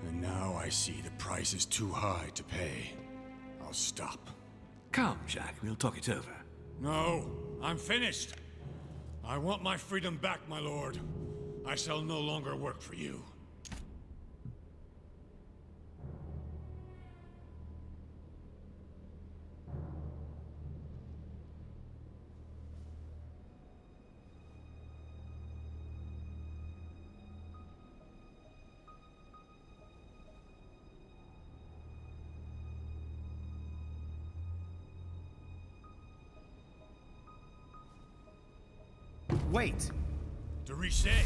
And now I see the price is too high to pay. I'll stop. Come, Jacques, we'll talk it over. No, I'm finished. I want my freedom back, my lord. I shall no longer work for you. Wait! De Richet,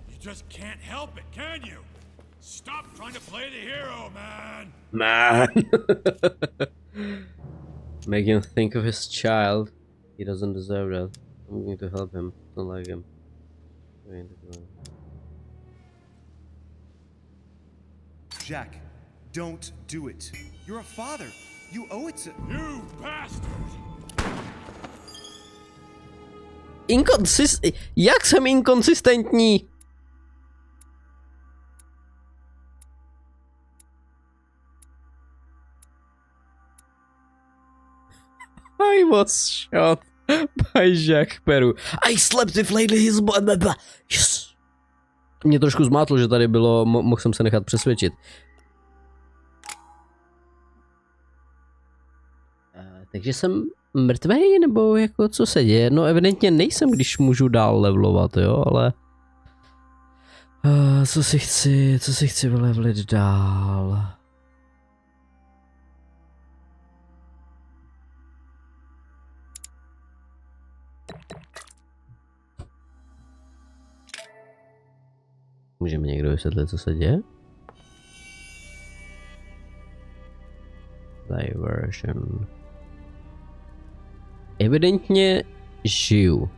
you just can't help it, can you? Stop trying to play the hero, man! Man! Make him think of his child. He doesn't deserve that. I'm going to help him, not like him. Jacques, don't do it. You're a father. You owe it to... You bastard! Jak jsem inkonsistentní? I was shot by Jacques Peru. I slept with Lady his... Yes. Mě trošku zmátlo, že tady bylo, mohl jsem se nechat přesvědčit. Takže jsem mrtvej, nebo jako co se děje? No evidentně nejsem, když můžu dál levelovat, jo, ale... co si chci vylevlit dál? Může mi někdo vysvětlit, co se děje? Diversion. Evidentně žiju.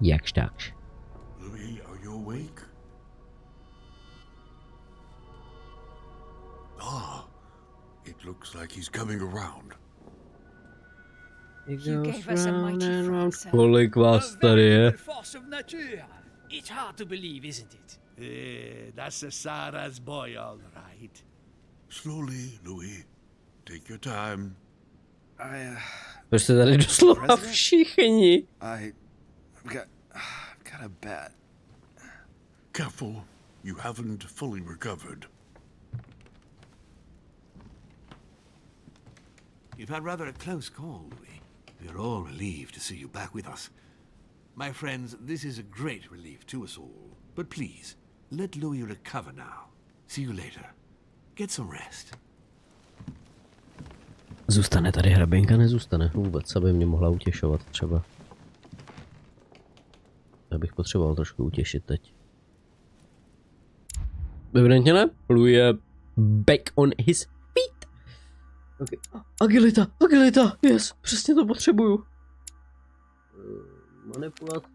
Jakž takž. Louis, are you awake? Ah, it looks like he's coming around. You gave us a mighty fright, sir. Kolik vás tady je? Force of nature. It's hard to believe, isn't it? That's a Sarah's boy, all right. Slowly, Louis. Take your time. Proč jste tady doslova všichni? I've got a bat. Careful, you haven't fully recovered. You've had rather a close call, Louis. We're all relieved to see you back with us. My friends, this is a great relief to us all. But please, let Louis recover now. See you later. Get some rest. Zůstane tady hraběnka, nezůstane vůbec, aby mě mohla utěšovat třeba. Já bych potřeboval trošku utěšit teď. Evidentně ne, Louis je back on his feet. Okay. Agilita, yes, přesně to potřebuju. Manipulace,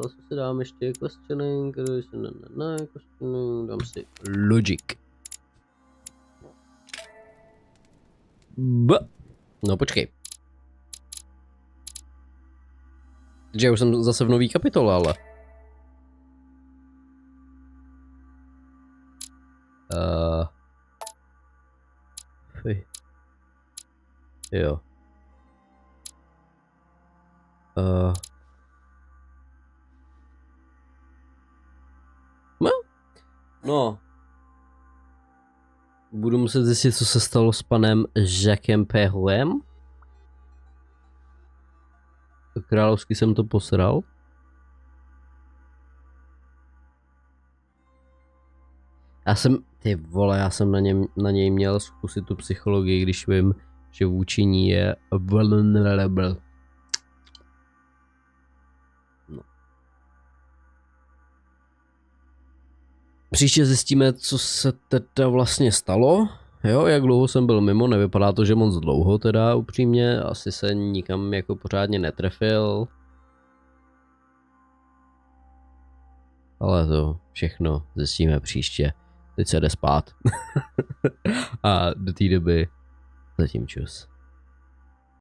co si dám ještě, questioning, questioning, dám si logic. No počkej. Takže já už jsem zase v nový kapitole, ale. Fy. Jo. No. Budu muset zjistit, co se stalo s panem Jacquem Perrem. Královsky jsem to posral. Já jsem na něj měl zkusit tu psychologii, když vím, že vůči ní je vulnerable. No. Příště zjistíme, co se teda vlastně stalo. Jo, jak dlouho jsem byl mimo, nevypadá to, že moc dlouho teda upřímně, asi se nikam jako pořádně netrefil. Ale to všechno zjistíme příště. Teď se jde spát. A do té doby zatím čus.